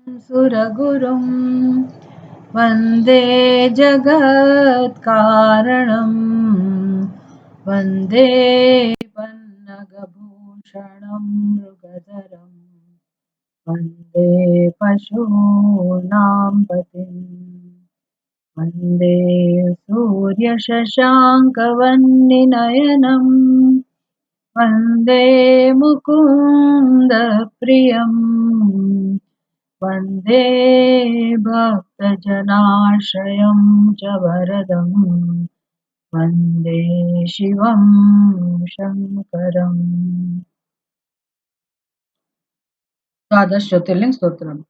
सुरगुरुं वन्दे जगत्कारणं वन्दे पन्नगभूषणं मृगधरं वन्दे पशूनां पतिम् वन्दे सूर्यशशाङ्कवन्निनयनं वन्दे मुकुन्दप्रियम् वन्दे भक्तजनाश्रयं च वरदम् वन्दे शिवं शङ्करम्। द्वादश ज्योतिर्लिंग स्तोत्रम्।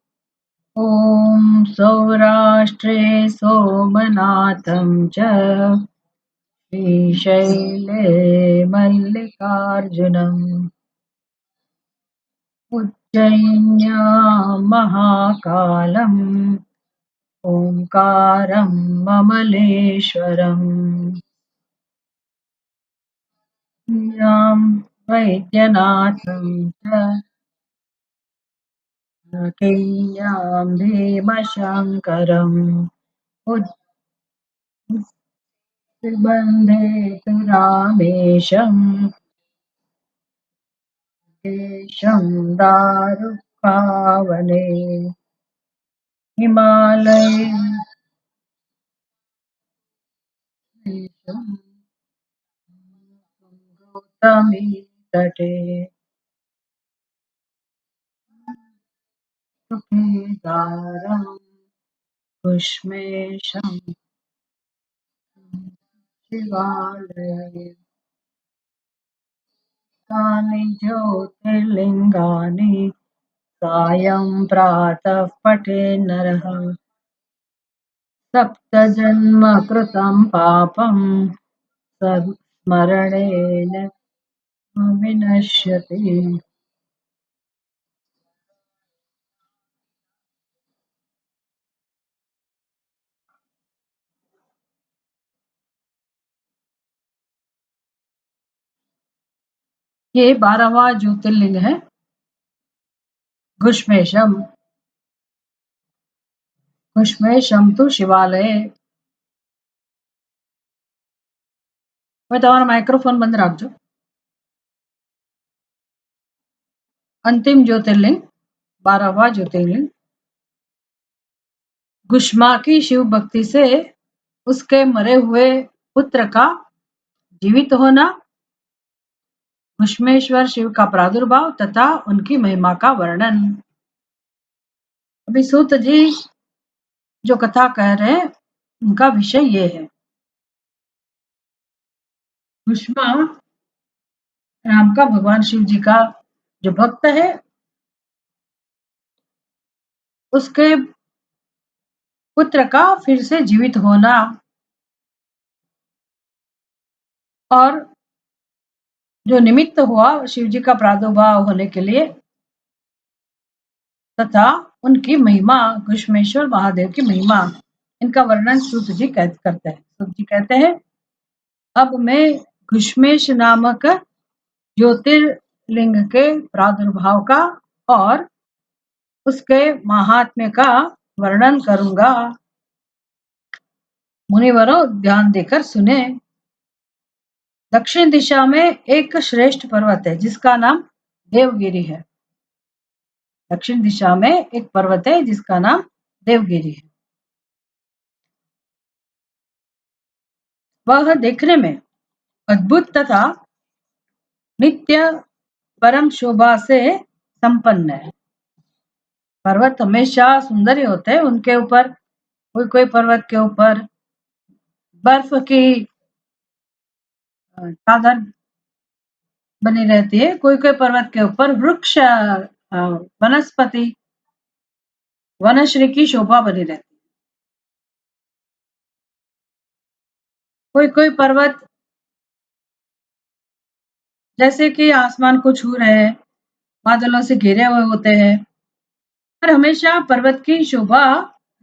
ॐ सौराष्ट्रे सोमनाथं च श्रीशैले मल्लिकार्जुनम् उज्जयिन्यां महाकालम् ओङ्कारं ममलेश्वरम् यां वैद्यनाथं च कैयां भीमशङ्करम् उच्चबन्धे तु रामेशम् केशं दारुकावने हिमालये गौतमी तटे सुखीदारं कुष्मेशं शिवालये तानि ज्योतिर्लिङ्गानि सायं प्रातः पठे नरः सप्तजन्म कृतं पापं स्मरणेन विनश्यति। ये 12वां ज्योतिर्लिंग है घुष्मेशम। घुष्मेशम तो शिवालय। मैं तुम्हारा माइक्रोफोन बंद रख दो। अंतिम ज्योतिर्लिंग 12वां ज्योतिर्लिंग घुष्मा की शिव भक्ति से उसके मरे हुए पुत्र का जीवित होना, घुष्मेश्वर शिव का प्रादुर्भाव तथा उनकी महिमा का वर्णन। अभी सूत जी जो कथा कह रहे हैं उनका विषय ये है। घुष्मा राम का, भगवान शिव जी का जो भक्त है, उसके पुत्र का फिर से जीवित होना और जो निमित्त हुआ शिव जी का प्रादुर्भाव होने के लिए तथा उनकी महिमा, घुष्मेश्वर महादेव की महिमा, इनका वर्णन सूत जी करते हैं। सूत जी कहते हैं, अब मैं घुष्मेश नामक ज्योतिर्लिंग के प्रादुर्भाव का और उसके महात्म्य का वर्णन करूंगा। मुनिवरों ध्यान देकर सुने। दक्षिण दिशा में एक श्रेष्ठ पर्वत है जिसका नाम देवगिरी है। दक्षिण दिशा में एक पर्वत है जिसका नाम देवगिरी है। वह देखने में अद्भुत तथा नित्य परम शोभा से संपन्न है। पर्वत हमेशा सुंदर ही होते हैं। उनके ऊपर कोई पर्वत के ऊपर बर्फ की चादर बनी रहती है, कोई पर्वत के ऊपर वृक्ष, वनस्पति, वनश्री की शोभा बनी रहती है। कोई पर्वत जैसे कि आसमान को छू रहे हैं, बादलों से घिरे हुए होते हैं, पर हमेशा पर्वत की शोभा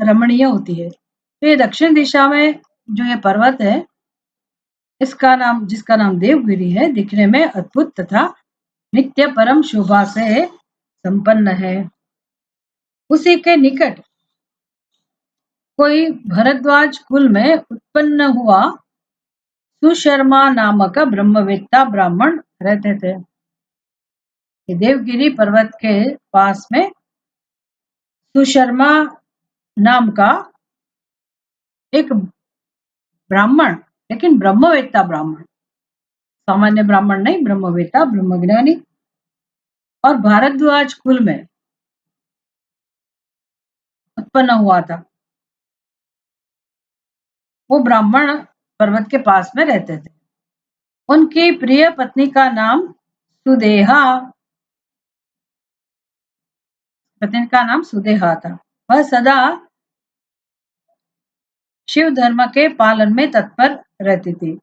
रमणीय होती है। तो ये दक्षिण दिशा में जो ये पर्वत है, जिसका नाम देवगिरी है, दिखने में अद्भुत तथा नित्य परम शोभा से संपन्न है। उसी के निकट कोई भरद्वाज कुल में उत्पन्न हुआ सुशर्मा नामक ब्रह्मवेत्ता ब्राह्मण रहते थे। देवगिरी पर्वत के पास में सुशर्मा नाम का एक ब्राह्मण, लेकिन ब्रह्मवेत्ता ब्राह्मण, सामान्य ब्राह्मण नहीं, ब्रह्मवेत्ता ब्रह्मज्ञानी, और भारद्वाज कुल में उत्पन्न हुआ था। वो ब्राह्मण पर्वत के पास में रहते थे। उनकी प्रिय पत्नी का नाम सुदेहा, पत्नी का नाम सुदेहा था। वह सदा शिव धर्म के पालन में तत्पर रहती थी।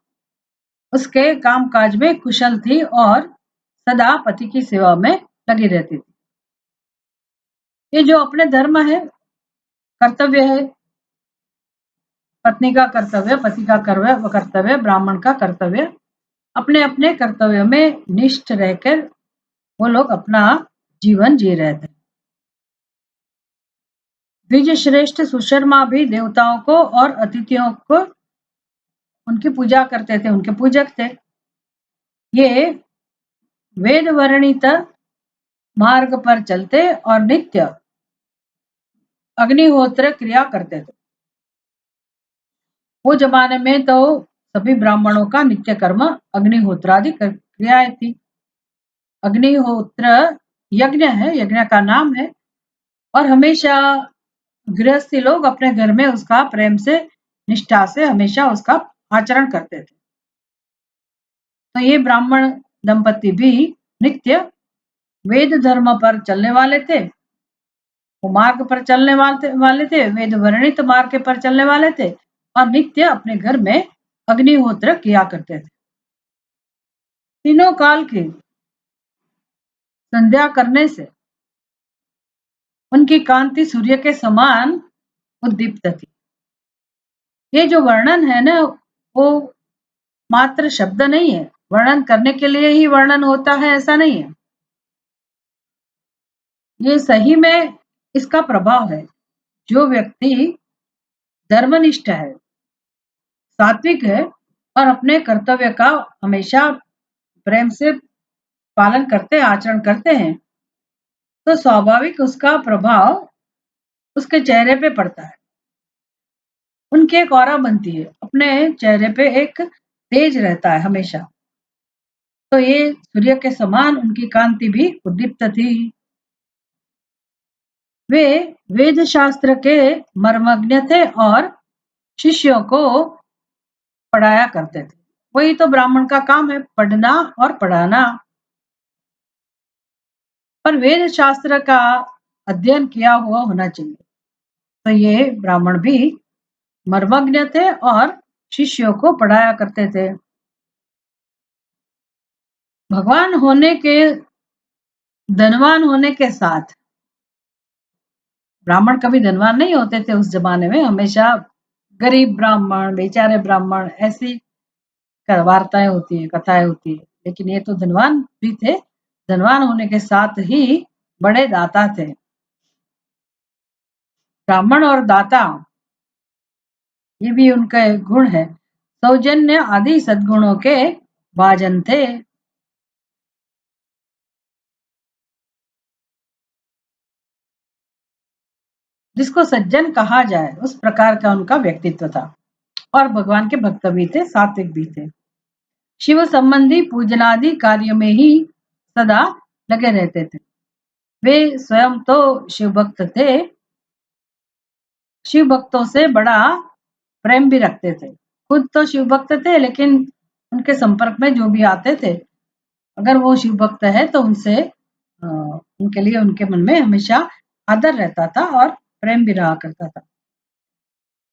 उसके कामकाज में कुशल थी और सदा पति की सेवा में लगी रहती थी। ये जो अपने धर्म है, कर्तव्य है, पत्नी का कर्तव्य, पति का कर्तव्य, ब्राह्मण का कर्तव्य, अपने अपने कर्तव्य में निष्ठ रहकर वो लोग अपना जीवन जी रहे थे। द्विज श्रेष्ठ सुशर्मा भी देवताओं को और अतिथियों को उनकी पूजा करते थे, उनके पूजक थे। ये वेद वर्णित मार्ग पर चलते और नित्य अग्निहोत्र क्रिया करते थे। वो जमाने में तो सभी ब्राह्मणों का नित्य कर्म अग्निहोत्रादि क्रियाएं थी। अग्निहोत्र यज्ञ है, यज्ञ का नाम है, और हमेशा गृहस्थी लोग अपने घर में उसका प्रेम से, निष्ठा से हमेशा उसका आचरण करते थे। तो ये ब्राह्मण दंपति भी नित्य वेद धर्म पर चलने वाले थे, वो मार्ग पर चलने वाले थे, वेद वर्णित मार्ग पर चलने वाले थे, और नित्य अपने घर में अग्निहोत्र किया करते थे। तीनों काल की संध्या करने से उनकी कांति सूर्य के समान उद्दीप्त थी। ये जो वर्णन है ना, वो मात्र शब्द नहीं है, वर्णन करने के लिए ही वर्णन होता है ऐसा नहीं है। ये सही में इसका प्रभाव है। जो व्यक्ति धर्मनिष्ठ है, सात्विक है, और अपने कर्तव्य का हमेशा प्रेम से पालन करते, आचरण करते हैं, तो स्वाभाविक उसका प्रभाव उसके चेहरे पे पड़ता है। उनकी एक ऑरा बनती है, अपने चेहरे पे एक तेज रहता है हमेशा। तो ये सूर्य के समान उनकी कांति भी उद्दीप्त थी। वे वेद शास्त्र के मर्मज्ञ थे और शिष्यों को पढ़ाया करते थे। वही तो ब्राह्मण का काम है, पढ़ना और पढ़ाना। पर वेद शास्त्र का अध्ययन किया हुआ होना चाहिए। तो ये ब्राह्मण भी मर्मज्ञ थे और शिष्यों को पढ़ाया करते थे। भगवान होने के, धनवान होने के साथ, ब्राह्मण कभी धनवान नहीं होते थे उस जमाने में, हमेशा गरीब ब्राह्मण, बेचारे ब्राह्मण, ऐसी वार्ताएं होती है, कथाएं होती है। लेकिन ये तो धनवान भी थे, धनवान होने के साथ ही बड़े दाता थे। ब्राह्मण और दाता, ये भी उनका गुण है। सौजन्य आदि सद्गुणों के भाजन थे। जिसको सज्जन कहा जाए उस प्रकार का उनका व्यक्तित्व था, और भगवान के भक्त भी थे, सात्विक भी थे। शिव संबंधी पूजनादि कार्य में ही सदा लगे रहते थे। वे स्वयं तो शिव भक्त थे, शिव भक्तों से बड़ा प्रेम भी रखते थे। खुद तो शिव भक्त थे, लेकिन उनके संपर्क में जो भी आते थे, अगर वो शिव भक्त है तो उनसे उनके लिए उनके मन में हमेशा आदर रहता था और प्रेम भी रहा करता था,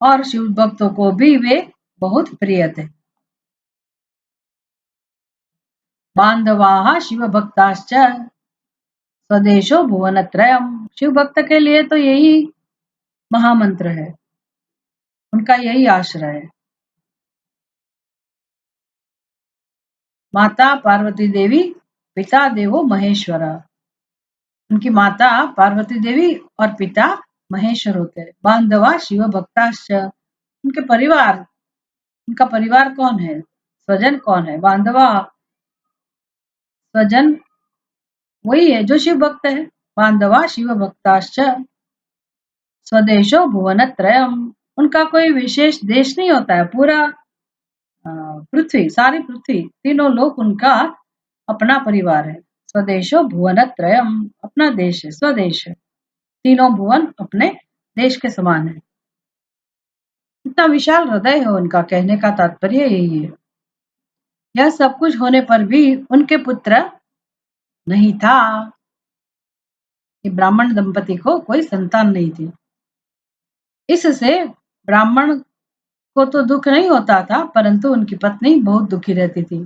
और शिव भक्तों को भी वे बहुत प्रिय थे। बांधवाः शिव भक्ताश्च स्वदेशो भुवनत्रयम्। शिव भक्त के लिए तो यही महामंत्र है, उनका यही आश्रय है। माता पार्वती देवी, पिता देवो महेश्वरा। उनकी माता पार्वती देवी और पिता महेश्वर होते हैं। बांधवा शिव भक्ताश्च, उनका परिवार कौन है, स्वजन कौन है? बांधवा स्वजन वही है जो शिव भक्त है। बांधवा शिव भक्ताश्च स्वदेशो भुवनत्रयम, उनका कोई विशेष देश नहीं होता है, पूरा पृथ्वी, सारी पृथ्वी, तीनों लोग उनका अपना परिवार है। स्वदेशो भुवनत्रयम, अपना देश है, स्वदेश है, तीनों भुवन अपने देश के समान है। इतना विशाल हृदय है उनका, कहने का तात्पर्य यही है। यह सब कुछ होने पर भी उनके पुत्र नहीं था, कि ब्राह्मण दंपति को कोई संतान नहीं थी। इससे ब्राह्मण को तो दुख नहीं होता था, परंतु उनकी पत्नी बहुत दुखी रहती थी।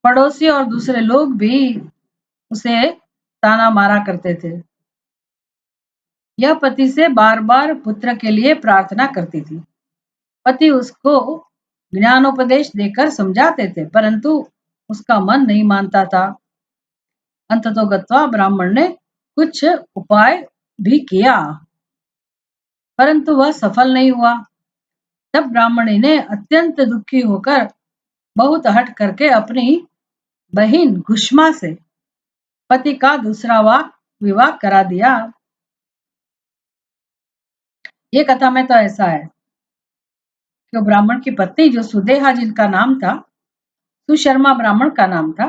पड़ोसी और दूसरे लोग भी उसे ताना मारा करते थे। यह पति से बार बार पुत्र के लिए प्रार्थना करती थी। पति उसको ज्ञानोपदेश देकर समझाते थे, परंतु उसका मन नहीं मानता था। अंततोगत्वा ब्राह्मण ने कुछ उपाय भी किया, परंतु वह सफल नहीं हुआ। तब ब्राह्मणी ने अत्यंत दुखी होकर बहुत हठ करके अपनी बहन घुष्मा से पति का दूसरा विवाह करा दिया। ये कथा में तो ऐसा है कि ब्राह्मण की पत्नी जो सुदेहा जिनका नाम था, सुशर्मा ब्राह्मण का नाम था,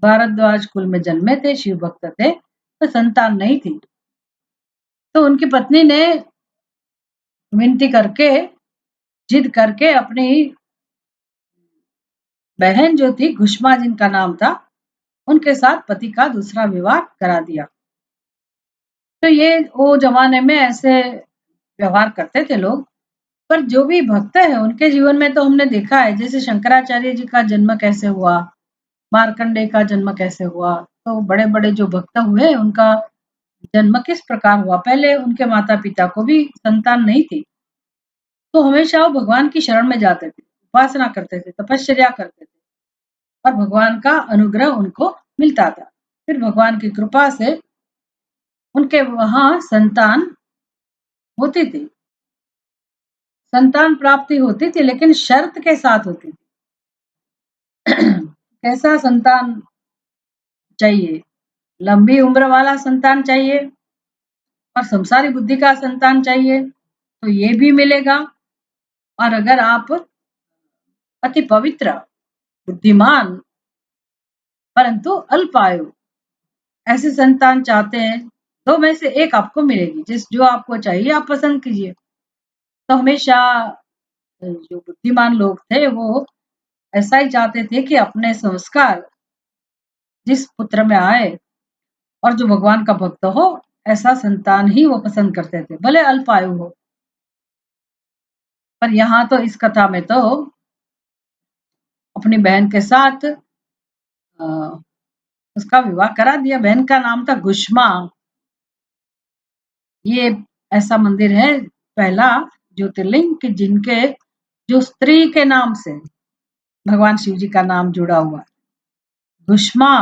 भारद्वाज कुल में जन्मे थे, शिव भक्त थे, तो संतान नहीं थी। तो उनकी पत्नी ने विनती करके, जिद करके अपनी बहन जो थी घुष्मा जिनका नाम था, उनके साथ पति का दूसरा विवाह करा दिया। तो ये वो जमाने में ऐसे व्यवहार करते थे लोग। पर जो भी भक्त है उनके जीवन में तो हमने देखा है, जैसे शंकराचार्य जी का जन्म कैसे हुआ, मार्कंडेय का जन्म कैसे हुआ, तो बड़े बड़े जो भक्त हुए उनका जन्म किस प्रकार हुआ। पहले उनके माता पिता को भी संतान नहीं थी, तो हमेशा वो भगवान की शरण में जाते थे, उपासना करते थे, तपश्चर्या करते थे, और भगवान का अनुग्रह उनको मिलता था। फिर भगवान की कृपा से उनके वहां संतान होती थी, संतान प्राप्ति होती थी, लेकिन शर्त के साथ होती थी। कैसा संतान चाहिए? लंबी उम्र वाला संतान चाहिए और संसारी बुद्धि का संतान चाहिए, तो ये भी मिलेगा। और अगर आप अति पवित्र, बुद्धिमान, परंतु अल्पायु ऐसे संतान चाहते हैं, दो में से एक आपको मिलेगी, जो आपको चाहिए आप पसंद कीजिए। तो हमेशा जो बुद्धिमान लोग थे वो ऐसा ही चाहते थे कि अपने संस्कार जिस पुत्र में आए और जो भगवान का भक्त हो, ऐसा संतान ही वो पसंद करते थे, भले अल्पायु हो। पर यहाँ तो इस कथा में तो अपनी बहन के साथ उसका विवाह करा दिया। बहन का नाम था घुष्मा। ये ऐसा मंदिर है, पहला ज्योतिर्लिंग, कि जिनके जो स्त्री के नाम से भगवान शिव जी का नाम जुड़ा हुआ। घुष्मा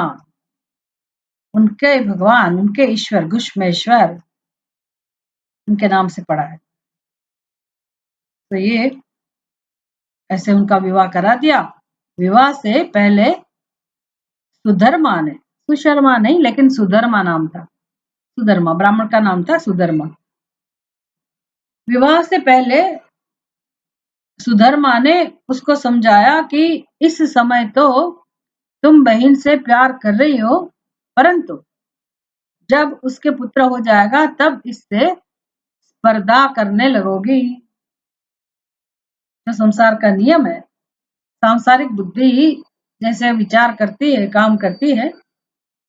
उनके भगवान, उनके ईश्वर, घुष्मेश्वर, उनके नाम से पड़ा है। तो ये ऐसे उनका विवाह करा दिया। विवाह से पहले सुधर्मा ने, सुशर्मा नहीं लेकिन सुधर्मा नाम था, सुधर्मा ब्राह्मण का नाम था, सुधर्मा। विवाह से पहले सुधर्मा ने उसको समझाया कि इस समय तो तुम बहन से प्यार कर रही हो, परंतु जब उसके पुत्र हो जाएगा तब इससे स्पर्धा करने लगोगी। जो संसार का नियम है, सांसारिक बुद्धि जैसे विचार करती है, काम करती है,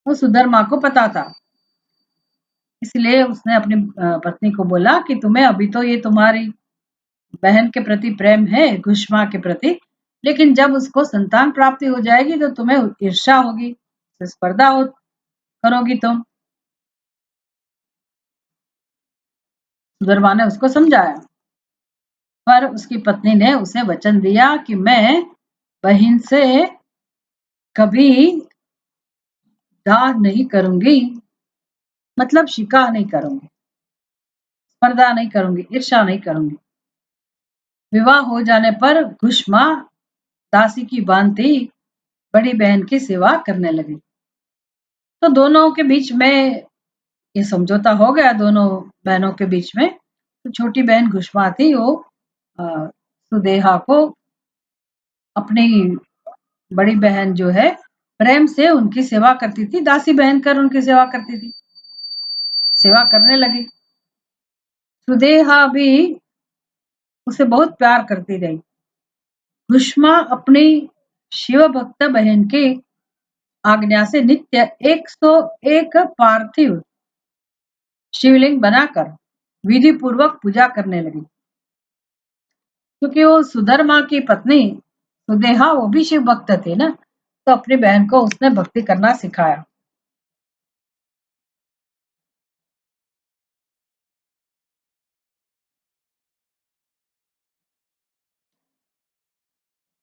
वो सुधर्मा को पता था। इसलिए उसने अपनी पत्नी को बोला कि तुम्हें अभी तो ये तुम्हारी बहन के प्रति प्रेम है, घुष्मा के प्रति, लेकिन जब उसको संतान प्राप्ति हो जाएगी तो तुम्हें ईर्ष्या होगी, स्पर्धा करोगी तुम। सुधर्मा ने उसको समझाया, पर उसकी पत्नी ने उसे वचन दिया कि मैं बहन से कभी दाह नहीं करूंगी, मतलब शिकाह नहीं करूंगी, स्पर्धा नहीं करूंगी, ईर्ष्या नहीं करूंगी। विवाह हो जाने पर घुष्मा दासी की भांति बड़ी बहन की सेवा करने लगी। तो दोनों के बीच में ये समझौता हो गया, दोनों बहनों के बीच में। तो छोटी बहन घुष्मा थी, वो सुदेहा को अपनी बड़ी बहन जो है प्रेम से उनकी सेवा करती थी, दासी बहन कर उनकी सेवा करती थी, सेवा करने लगी। सुदेहा भी उसे बहुत प्यार करती रही। घुष्मा अपनी शिव भक्त बहन की आज्ञा से नित्य 101 पार्थिव शिवलिंग बनाकर विधि पूर्वक पूजा करने लगी। क्योंकि वो सुधर्मा की पत्नी सुदेहा वो भी शिव भक्त थे ना, तो अपनी बहन को उसने भक्ति करना सिखाया।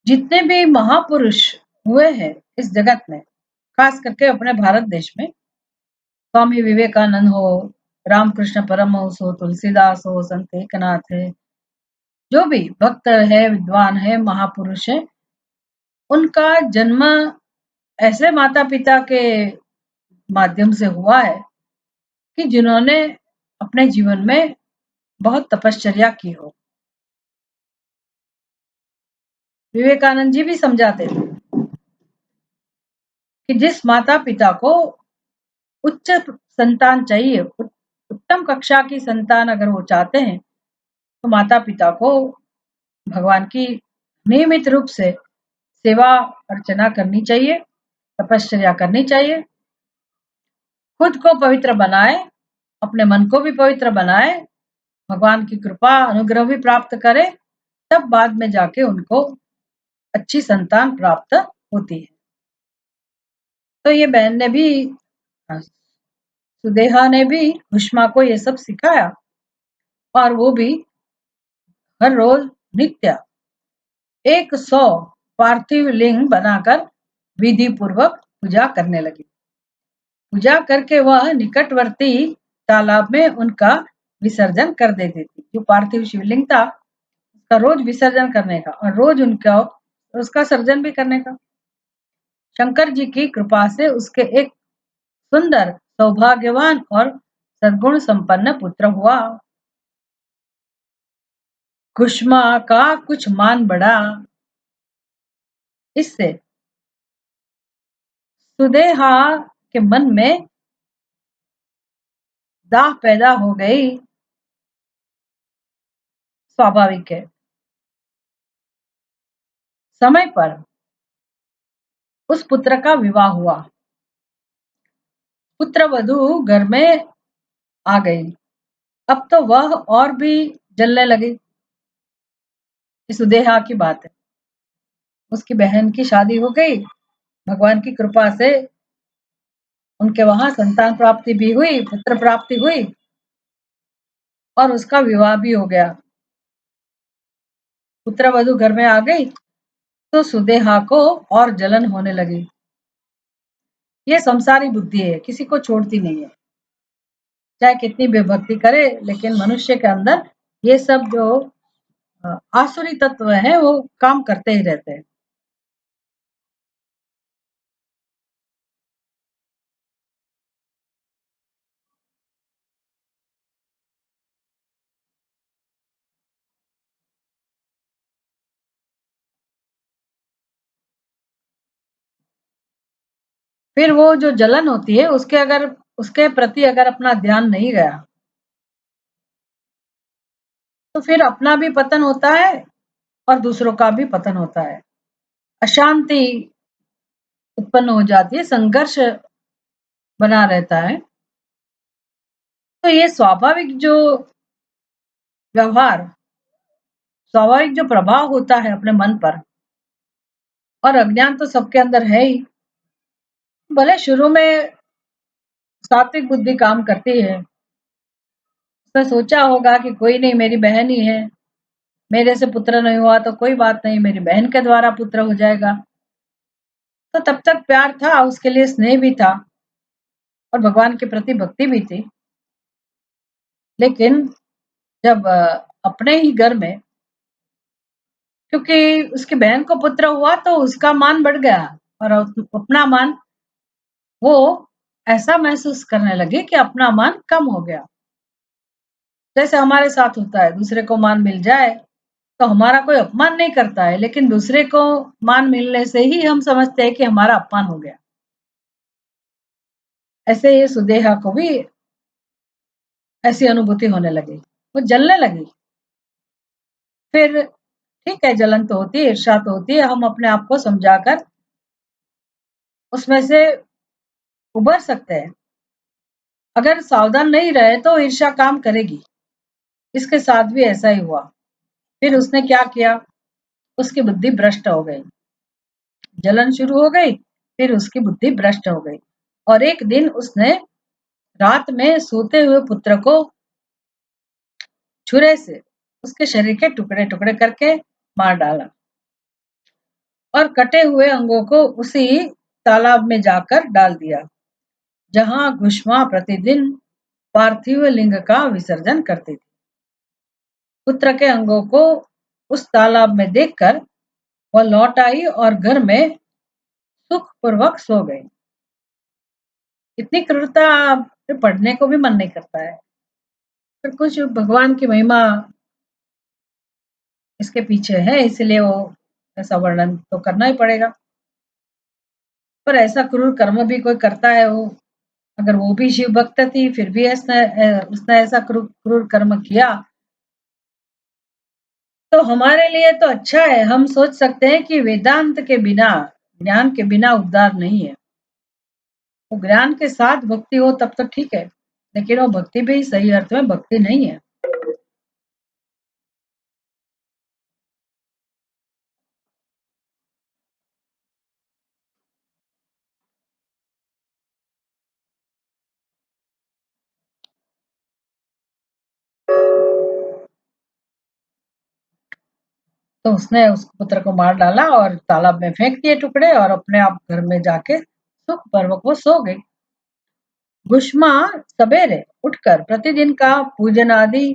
जितने भी महापुरुष हुए हैं इस जगत में, खास करके अपने भारत देश में, स्वामी विवेकानंद हो, रामकृष्ण परमहंस हो, तुलसीदास हो, संत एकनाथ है, जो भी भक्त है, विद्वान है, महापुरुष है, उनका जन्म ऐसे माता पिता के माध्यम से हुआ है कि जिन्होंने अपने जीवन में बहुत तपश्चर्या की हो। विवेकानंद जी भी समझाते थे कि जिस माता पिता को उच्च संतान चाहिए, उत्तम कक्षा की संतान अगर वो चाहते हैं, तो माता पिता को भगवान की नियमित रूप से सेवा अर्चना करनी चाहिए, तपश्चर्या करनी चाहिए, खुद को पवित्र बनाए, अपने मन को भी पवित्र बनाए, भगवान की कृपा अनुग्रह भी प्राप्त करे, तब बाद में जाके उनको अच्छी संतान प्राप्त होती है। तो ये बहन ने भी, सुदेहा ने भी घुष्मा को ये सब सिखाया, और वो भी हर रोज नित्य 100 पार्थिव लिंग बनाकर विधि पूर्वक पूजा करने लगी। पूजा करके वह निकटवर्ती तालाब में उनका विसर्जन कर देती थी। जो पार्थिव शिवलिंग था उसका रोज विसर्जन करने का, और रोज उनका उसका सर्जन भी करने का। शंकर जी की कृपा से उसके एक सुंदर, सौभाग्यवान और सद्गुण संपन्न पुत्र हुआ। घुष्मा का कुछ मान बढ़ा। इससे सुदेहा के मन में दाह पैदा हो गई। स्वाभाविक है। समय पर उस पुत्र का विवाह हुआ। पुत्र वधू घर में आ गई। अब तो वह और भी जलने लगी। सुदेहा की बात है, उसकी बहन की शादी हो गई, भगवान की कृपा से उनके वहां संतान प्राप्ति भी हुई, पुत्र प्राप्ति हुई, और उसका विवाह भी हो गया। पुत्र वधू घर में आ गई तो सुदेहा को और जलन होने लगी। ये संसारी बुद्धि है, किसी को छोड़ती नहीं है, चाहे कितनी बेभक्ति करे, लेकिन मनुष्य के अंदर ये सब जो आसुरी तत्व है वो काम करते ही रहते हैं। फिर वो जो जलन होती है उसके प्रति अगर अपना ध्यान नहीं गया, तो फिर अपना भी पतन होता है और दूसरों का भी पतन होता है। अशांति उत्पन्न हो जाती है, संघर्ष बना रहता है। तो ये व्यवहार स्वाभाविक जो प्रभाव होता है अपने मन पर, और अज्ञान तो सबके अंदर है ही। भले शुरू में सात्विक बुद्धि काम करती है, उसने सोचा होगा कि कोई नहीं, मेरी बहन ही है, मेरे से पुत्र नहीं हुआ तो कोई बात नहीं, मेरी बहन के द्वारा पुत्र हो जाएगा। तो तब तक प्यार था, उसके लिए स्नेह भी था, और भगवान के प्रति भक्ति भी थी। लेकिन जब अपने ही घर में, क्योंकि उसकी बहन को पुत्र हुआ तो उसका मान बढ़ गया और अपना मान, वो ऐसा महसूस करने लगी कि अपना मान कम हो गया। जैसे हमारे साथ होता है, दूसरे को मान मिल जाए तो हमारा कोई अपमान नहीं करता है, लेकिन दूसरे को मान मिलने से ही हम समझते हैं कि हमारा अपमान हो गया। ऐसे ही सुदेहा को भी ऐसी अनुभूति होने लगी, वो जलने लगी। फिर ठीक है, जलन तो होती है, ईर्ष्या तो होती है, हम अपने आप को समझाकर उसमें से उबर सकते हैं। अगर सावधान नहीं रहे तो ईर्ष्या काम करेगी। इसके साथ भी ऐसा ही हुआ। फिर उसने क्या किया, उसकी बुद्धि भ्रष्ट हो गई, जलन शुरू हो गई, फिर उसकी बुद्धि भ्रष्ट हो गई। और एक दिन उसने रात में सोते हुए पुत्र को छुरे से उसके शरीर के टुकड़े टुकड़े करके मार डाला और कटे हुए अंगों को उसी तालाब में जाकर डाल दिया जहां घुष्मा प्रतिदिन पार्थिव लिंग का विसर्जन करती थी। पुत्र के अंगों को उस तालाब में देखकर वह लौट आई और घर में सुखपूर्वक सो गई। इतनी क्रूरता पढ़ने को भी मन नहीं करता है। फिर कुछ भगवान की महिमा इसके पीछे है, इसलिए वो ऐसा वर्णन तो करना ही पड़ेगा। पर ऐसा क्रूर कर्म भी कोई करता है, वो अगर वो भी शिव भक्त थी फिर भी उसने ऐसा क्रूर कर्म किया, तो हमारे लिए तो अच्छा है। हम सोच सकते हैं कि वेदांत के बिना, ज्ञान के बिना उद्धार नहीं है। वो ज्ञान के साथ भक्ति हो तब तो ठीक है, लेकिन वो भक्ति भी सही अर्थ में भक्ति नहीं है। तो उसने उस पुत्र को मार डाला और तालाब में फेंक दिए टुकड़े और अपने आप घर में जाके सुख पूर्वक वो सो गई। घुष्मा सवेरे उठकर प्रतिदिन का पूजन आदि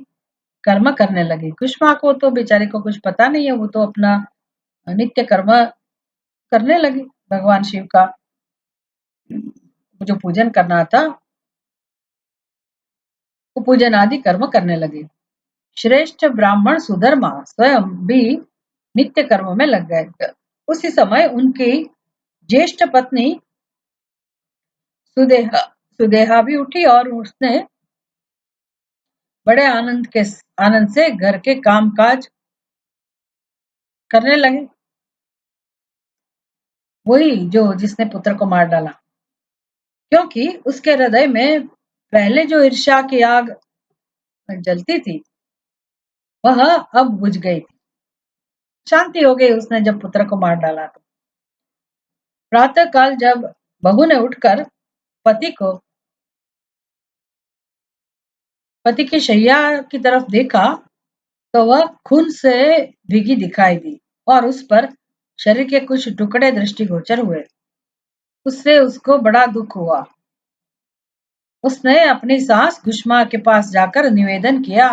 कर्म करने लगी। घुष्मा को तो बेचारे को कुछ पता नहीं है, वो तो अपना नित्य कर्म करने लगी। भगवान शिव का जो पूजन करना था वो पूजन आदि कर्म करने लगी। श्रेष्ठ ब्राह्मण सुधर्मा स्वयं भी नित्य कर्म में लग गए। उसी समय उनकी ज्येष्ठ पत्नी सुदेहा सुदेहा भी उठी और उसने बड़े आनंद से घर के काम काज करने लगे। वही जो जिसने पुत्र को मार डाला, क्योंकि उसके हृदय में पहले जो ईर्ष्या की आग जलती थी वह अब बुझ गई थी, शांति हो गई उसने जब पुत्र को मार डाला। तो प्रातः काल जब बहू ने उठकर पति को पति की शैया की तरफ देखा तो वह खून से भीगी दिखाई दी और उस पर शरीर के कुछ टुकड़े दृष्टिगोचर हुए। उससे उसको बड़ा दुख हुआ। उसने अपनी सास घुष्मा के पास जाकर निवेदन किया।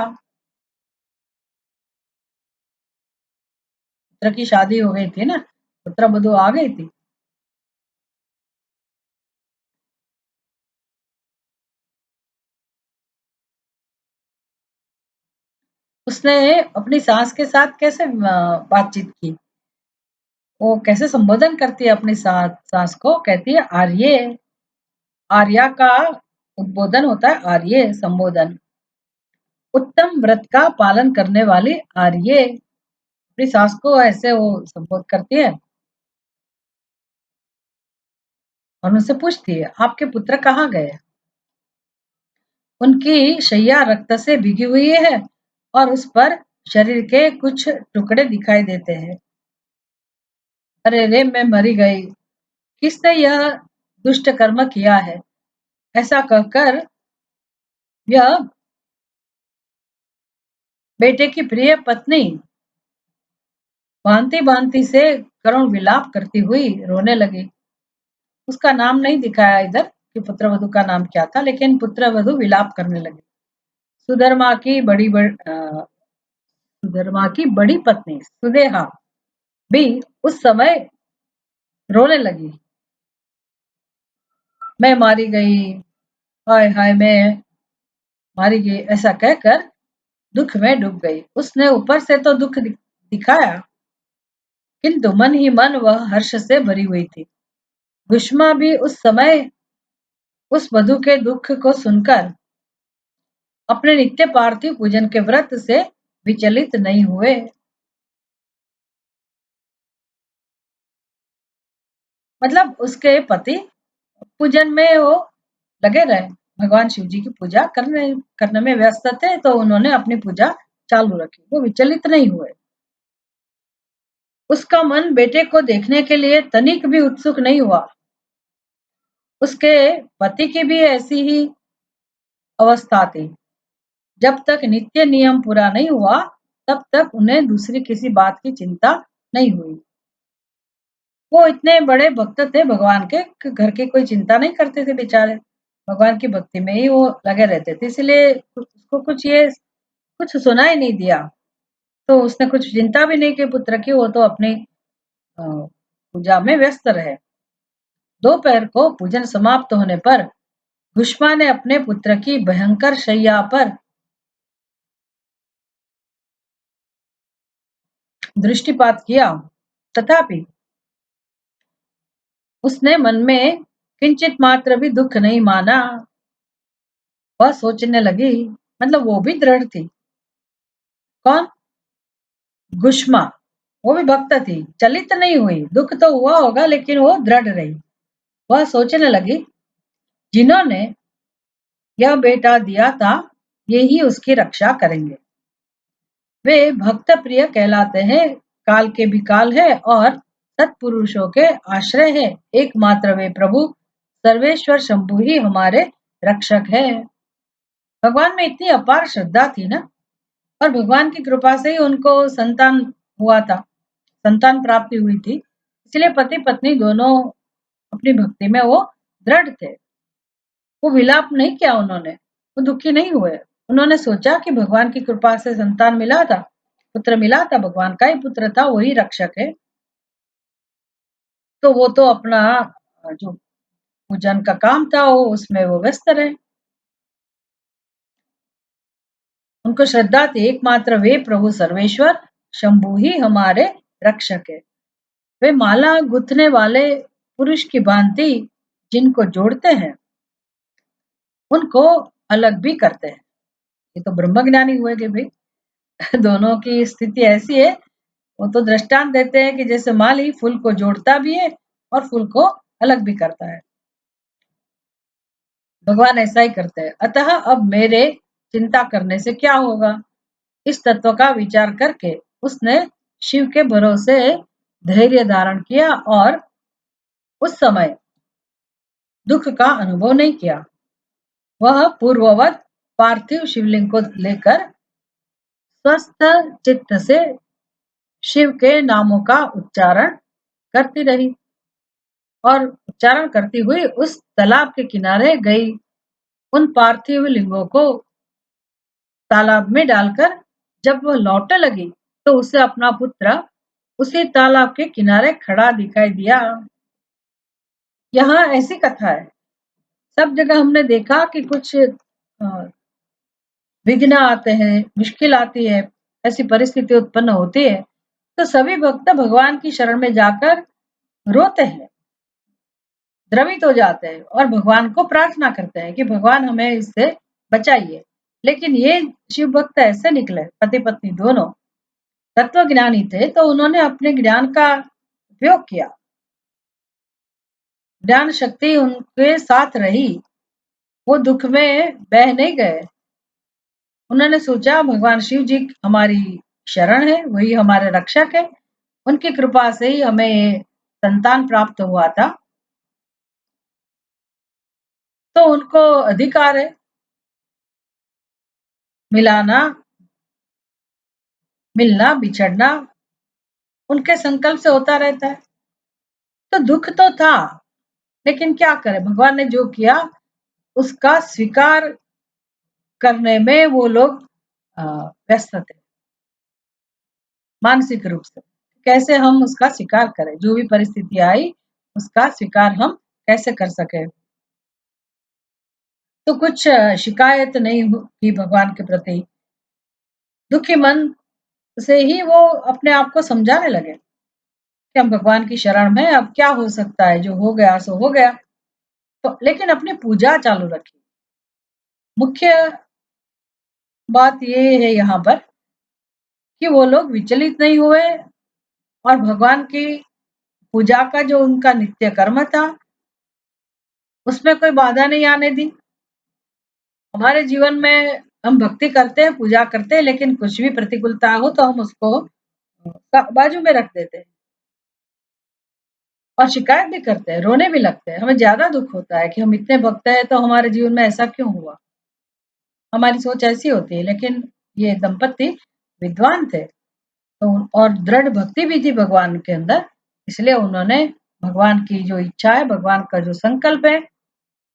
पुत्र की शादी हो गई थी ना, पुत्र वधू आ गई थी। उसने अपनी सास के साथ कैसे बातचीत की, वो कैसे संबोधन करती है अपनी सास को, कहती है आर्ये। आर्या का उद्बोधन होता है आर्ये, संबोधन। उत्तम व्रत का पालन करने वाली आर्ये, अपनी सास को ऐसे वो संबोध करती है और उनसे पूछती है आपके पुत्र कहाँ गए। उनकी शैया रक्त से भीगी हुई है और उस पर शरीर के कुछ टुकड़े दिखाई देते हैं। अरे रे, मैं मरी गई, किसने यह दुष्ट कर्म किया है। ऐसा कहकर यह बेटे की प्रिय पत्नी भांति भांति से करुण विलाप करती हुई रोने लगी। उसका नाम नहीं दिखाया इधर, कि पुत्रवधू का नाम क्या था, लेकिन पुत्रवधू विलाप करने लगे। सुधर्मा की सुधर्मा की बड़ी पत्नी सुदेहा भी उस समय रोने लगी। मैं मारी गई, हाय हाय मैं मारी गई, ऐसा कहकर दुख में डूब गई। उसने ऊपर से तो दुख दिखाया, किंतु मन ही मन वह हर्ष से भरी हुई थी। भीष्मा भी उस समय उस वधू के दुख को सुनकर अपने नित्य पार्थिव पूजन के व्रत से विचलित नहीं हुए। मतलब उसके पति पूजन में वो लगे रहे, भगवान शिव जी की पूजा करने में व्यस्त थे, तो उन्होंने अपनी पूजा चालू रखी, वो विचलित नहीं हुए। उसका मन बेटे को देखने के लिए तनिक भी उत्सुक नहीं हुआ। उसके पति की भी ऐसी ही अवस्था थी। जब तक नित्य नियम पूरा नहीं हुआ, तब तक उन्हें दूसरी किसी बात की चिंता नहीं हुई। वो इतने बड़े भक्त थे भगवान के, घर की कोई चिंता नहीं करते थे बेचारे, भगवान की भक्ति में ही वो लगे रहते थे, इसलिए उसको कुछ सुना ही नहीं दिया। तो उसने कुछ चिंता भी नहीं की पुत्र की, वो तो अपनी पूजा में व्यस्त रहे। दोपहर को पूजन समाप्त होने पर भीष्मा ने अपने पुत्र की भयंकर शैया पर दृष्टिपात किया, तथापि उसने मन में किंचित मात्र भी दुख नहीं माना। वह सोचने लगी, मतलब वो भी दृढ़ थी। कौन? गुष्मा, वो भी भक्त थी, चलित नहीं हुई। दुख तो हुआ होगा लेकिन वो दृढ़ रही। वह सोचने लगी, जिन्होंने यह बेटा दिया था, ये ही उसकी रक्षा करेंगे। वे भक्त प्रिय कहलाते हैं, काल के भी काल है और सत्पुरुषों के आश्रय है। एकमात्र वे प्रभु सर्वेश्वर शंभु ही हमारे रक्षक है। भगवान में इतनी अपार श्रद्धा थी ना, और भगवान की कृपा से ही उनको संतान हुआ था, संतान प्राप्ति हुई थी। इसलिए पति पत्नी दोनों अपनी भक्ति में वो दृढ़ थे। वो विलाप नहीं किया उन्होंने, वो दुखी नहीं हुए। उन्होंने सोचा कि भगवान की कृपा से संतान मिला था, पुत्र मिला था, भगवान का ही पुत्र था, वही रक्षक है। तो वो तो अपना जो पूजन का काम था वो उसमें वो व्यस्त रहे। उनको श्रद्धा थी, एकमात्र वे प्रभु सर्वेश्वर शंभु ही हमारे रक्षक है। वे माला गुथने वाले पुरुष की भांति जिनको जोड़ते हैं, उनको अलग भी करते हैं। ये तो ब्रह्म ज्ञानी हुए कि भाई दोनों की स्थिति ऐसी है। वो तो दृष्टांत देते हैं कि जैसे माली फूल को जोड़ता भी है और फूल को अलग भी करता है, भगवान ऐसा ही करते हैं। अतः अब मेरे चिंता करने से क्या होगा? इस तत्व का विचार करके उसने शिव के भरोसे धैर्य धारण किया और उस समय दुख का अनुभव नहीं किया। वह पूर्ववत पार्थिव शिवलिंग को लेकर स्वस्थ चित्त से शिव के नामों का उच्चारण करती रही और उच्चारण करती हुई उस तालाब के किनारे गई। उन पार्थिव लिंगों को तालाब में डालकर जब वह लौटने लगी, तो उसे अपना पुत्र उसी तालाब के किनारे खड़ा दिखाई दिया। यहाँ ऐसी कथा है, सब जगह हमने देखा कि कुछ विघ्न आते हैं, मुश्किल आती है, ऐसी परिस्थिति उत्पन्न होती है, तो सभी भक्त भगवान की शरण में जाकर रोते हैं, द्रवित हो जाते हैं और भगवान को प्रार्थना करते हैं कि भगवान हमें इससे बचाइए। लेकिन ये शिव भक्त ऐसे निकले, पति पत्नी दोनों तत्व ज्ञानी थे, तो उन्होंने अपने ज्ञान का उपयोग किया, ज्ञान शक्ति उनके साथ रही, वो दुख में बह नहीं गए। उन्होंने सोचा भगवान शिव जी हमारी शरण है, वही हमारे रक्षक है, उनकी कृपा से ही हमें ये संतान प्राप्त हुआ था, तो उनको अधिकार है मिलाना, मिलना बिछड़ना उनके संकल्प से होता रहता है। तो दुख तो था, लेकिन क्या करें, भगवान ने जो किया उसका स्वीकार करने में वो लोग व्यस्त थे मानसिक रूप से। कैसे हम उसका स्वीकार करें, जो भी परिस्थिति आई उसका स्वीकार हम कैसे कर सके। तो कुछ शिकायत नहीं की भगवान के प्रति, दुखी मन से ही वो अपने आप को समझाने लगे कि हम भगवान की शरण में, अब क्या हो सकता है, जो हो गया सो हो गया। तो लेकिन अपनी पूजा चालू रखी। मुख्य बात ये है यहाँ पर कि वो लोग विचलित नहीं हुए और भगवान की पूजा का जो उनका नित्य कर्म था उसमें कोई बाधा नहीं आने दी। हमारे जीवन में हम भक्ति करते हैं, पूजा करते हैं, लेकिन कुछ भी प्रतिकूलता हो तो हम उसको बाजू में रख देते हैं और शिकायत भी करते हैं, रोने भी लगते हैं। हमें ज्यादा दुख होता है कि हम इतने भक्त हैं तो हमारे जीवन में ऐसा क्यों हुआ। हमारी सोच ऐसी होती है। लेकिन ये दंपति विद्वान थे तो और दृढ़ भक्ति भी थी भगवान के अंदर, इसलिए उन्होंने भगवान की जो इच्छा है, भगवान का जो संकल्प है,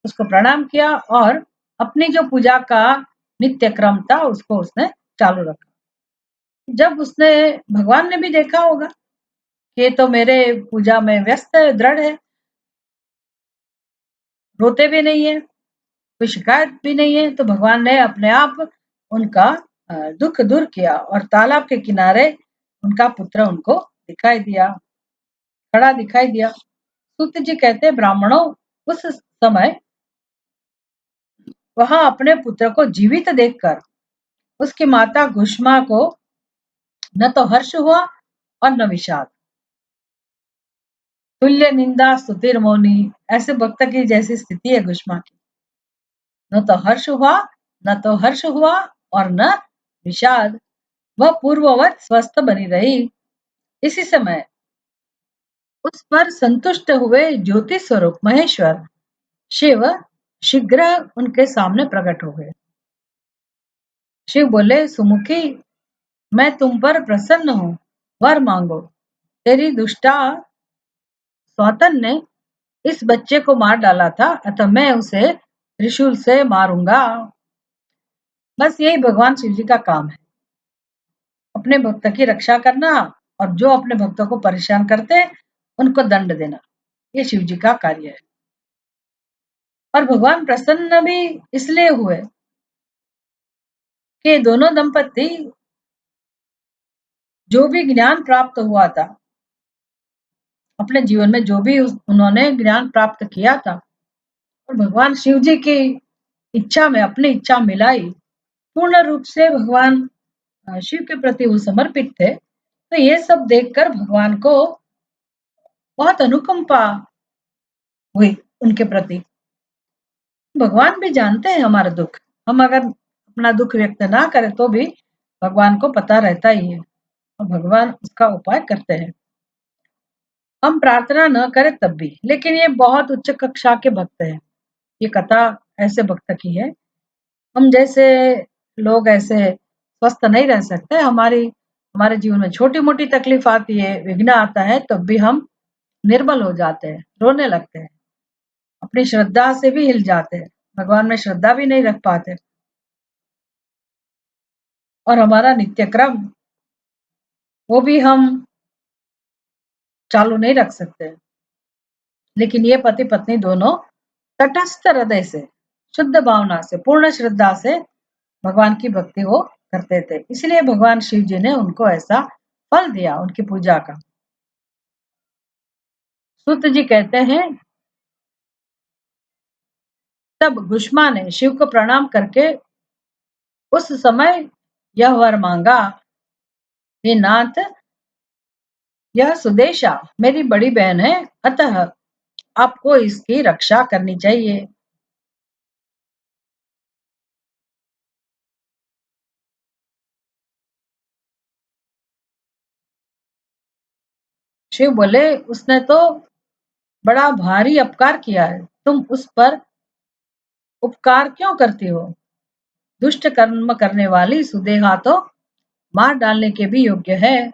उसको प्रणाम किया और अपनी जो पूजा का नित्य क्रम था उसको उसने चालू रखा। जब उसने, भगवान ने भी देखा होगा कि ये तो मेरे पूजा में व्यस्त है, दृढ़ है, रोते भी नहीं है, कोई शिकायत भी नहीं है, तो भगवान ने अपने आप उनका दुख दूर किया और तालाब के किनारे उनका पुत्र उनको दिखाई दिया, खड़ा दिखाई दिया। सूत जी कहते हैं, ब्राह्मणों उस समय वहां अपने पुत्र को जीवित देखकर उसकी माता घुष्मा को न तो हर्ष हुआ और न विषाद। तुल्य निंदा स्तुतिर मौनी, ऐसे भक्त की जैसी स्थिति है घुष्मा की। न तो हर्ष हुआ, न तो हर्ष हुआ और न विषाद, वह पूर्ववत स्वस्थ बनी रही। इसी समय उस पर संतुष्ट हुए ज्योति स्वरूप महेश्वर शिव शीघ्र उनके सामने प्रकट हो गए। शिव बोले, सुमुखी, मैं तुम पर प्रसन्न हूँ, वर मांगो। तेरी दुष्टा स्वतन ने इस बच्चे को मार डाला था, अतः मैं उसे त्रिशूल से मारूंगा। बस यही भगवान शिव जी का काम है, अपने भक्त की रक्षा करना और जो अपने भक्तों को परेशान करते हैं उनको दंड देना, ये शिव जी का कार्य है। और भगवान प्रसन्न भी इसलिए हुए कि दोनों दंपति जो भी ज्ञान प्राप्त हुआ था अपने जीवन में, जो भी उन्होंने ज्ञान प्राप्त किया था और भगवान शिव जी की इच्छा में अपनी इच्छा मिलाई, पूर्ण रूप से भगवान शिव के प्रति वो समर्पित थे। तो ये सब देखकर भगवान को बहुत अनुकंपा हुई उनके प्रति। भगवान भी जानते हैं हमारा दुख, हम अगर अपना दुख व्यक्त ना करें तो भी भगवान को पता रहता ही है और भगवान उसका उपाय करते हैं, हम प्रार्थना न करें तब भी। लेकिन ये बहुत उच्च कक्षा के भक्त हैं, ये कथा ऐसे भक्त की है। हम जैसे लोग ऐसे स्वस्थ नहीं रह सकते। हमारे जीवन में छोटी मोटी तकलीफ आती है, विघ्न आता है, तब भी हम निर्बल हो जाते हैं, रोने लगते हैं, अपनी श्रद्धा से भी हिल जाते हैं, भगवान में श्रद्धा भी नहीं रख पाते और हमारा नित्य क्रम वो भी हम चालू नहीं रख सकते। लेकिन ये पति पत्नी दोनों तटस्थ हृदय से, शुद्ध भावना से, पूर्ण श्रद्धा से भगवान की भक्ति वो करते थे, इसलिए भगवान शिव जी ने उनको ऐसा फल दिया उनकी पूजा का। सूत जी कहते हैं, तब घुष्मा ने शिव को प्रणाम करके उस समय यह वर मांगा, हे नाथ, यह सुदेशा मेरी बड़ी बहन है, अतः आपको इसकी रक्षा करनी चाहिए। शिव बोले, उसने तो बड़ा भारी अपकार किया है, तुम उस पर उपकार क्यों करती हो। दुष्ट कर्म करने वाली सुदेहा तो मार डालने के भी योग्य है,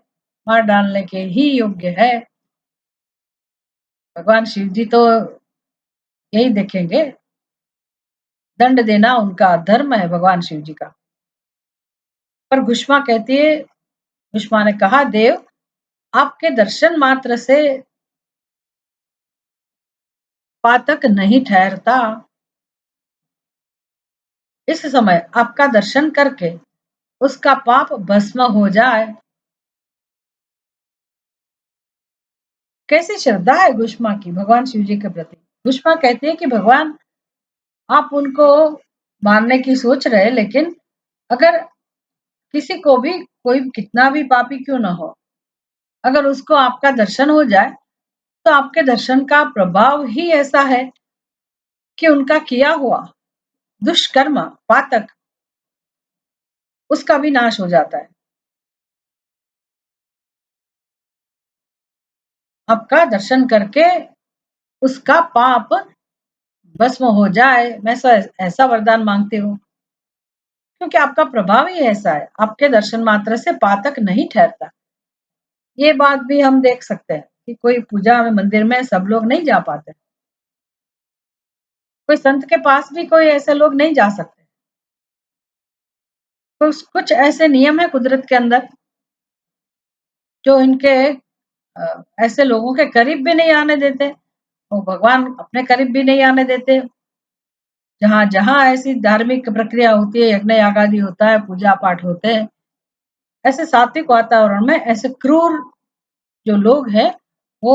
मार डालने के ही योग्य है। भगवान शिव जी तो यही देखेंगे। दंड देना उनका धर्म है भगवान शिव जी का। पर घुष्मा कहती है, घुष्मा ने कहा, देव आपके दर्शन मात्र से पातक नहीं ठहरता। इस समय आपका दर्शन करके उसका पाप भस्म हो जाए। कैसी श्रद्धा है घुष्मा की भगवान शिव जी के प्रति। घुष्मा कहती है कि भगवान आप उनको मारने की सोच रहे, लेकिन अगर किसी को भी, कोई कितना भी पापी क्यों ना हो, अगर उसको आपका दर्शन हो जाए तो आपके दर्शन का प्रभाव ही ऐसा है कि उनका किया हुआ दुष्कर्म पातक उसका भी नाश हो जाता है। आपका दर्शन करके उसका पाप भस्म हो जाए, मैं ऐसा वरदान मांगती हूँ, क्योंकि आपका प्रभाव ही ऐसा है, आपके दर्शन मात्र से पातक नहीं ठहरता। ये बात भी हम देख सकते हैं कि कोई पूजा में मंदिर में सब लोग नहीं जा पाते, कोई संत के पास भी कोई ऐसे लोग नहीं जा सकते। तो कुछ ऐसे नियम है कुदरत के अंदर जो इनके ऐसे लोगों के करीब भी नहीं आने देते, वो भगवान अपने करीब भी नहीं आने देते। जहाँ जहाँ ऐसी धार्मिक प्रक्रिया होती है, यज्ञ याग आदि होता है, पूजा पाठ होते हैं, ऐसे सात्विक वातावरण में ऐसे क्रूर जो लोग हैं वो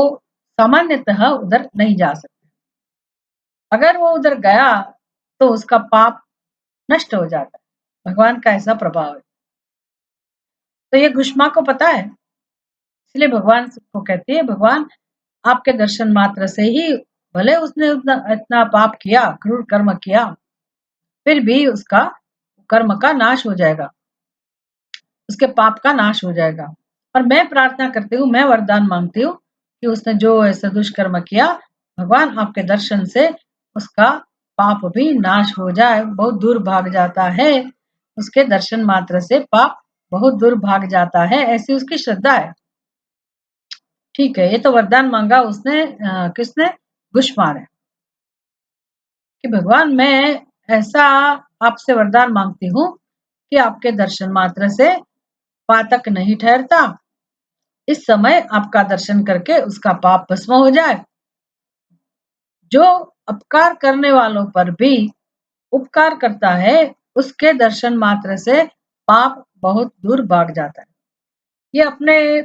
सामान्यतः उधर नहीं जा सकते। अगर वो उधर गया तो उसका पाप नष्ट हो जाता है। भगवान का ऐसा प्रभाव है। तो ये घुष्मा को पता है, इसलिए भगवान को कहती है, भगवान आपके दर्शन मात्र से ही, भले उसने इतना पाप किया, क्रूर कर्म किया, फिर भी उसका कर्म का नाश हो जाएगा, उसके पाप का नाश हो जाएगा। और मैं प्रार्थना करती हूँ, मैं वरदान मांगती हूँ कि उसने जो ऐसा दुष्कर्म किया, भगवान आपके दर्शन से उसका पाप भी नाश हो जाए, बहुत दूर भाग जाता है। उसके दर्शन मात्र से पाप बहुत दूर भाग जाता है, ऐसी उसकी श्रद्धा है। ठीक है, ये तो वरदान मांगा उसने, किसने, घुष्मा ने, कि भगवान मैं ऐसा आपसे वरदान मांगती हूँ कि आपके दर्शन मात्र से पातक नहीं ठहरता। इस समय आपका दर्शन करके उसका पाप भस्म हो जाए। जो अपकार करने वालों पर भी उपकार करता है, उसके दर्शन मात्र से पाप बहुत दूर भाग जाता है। ये अपने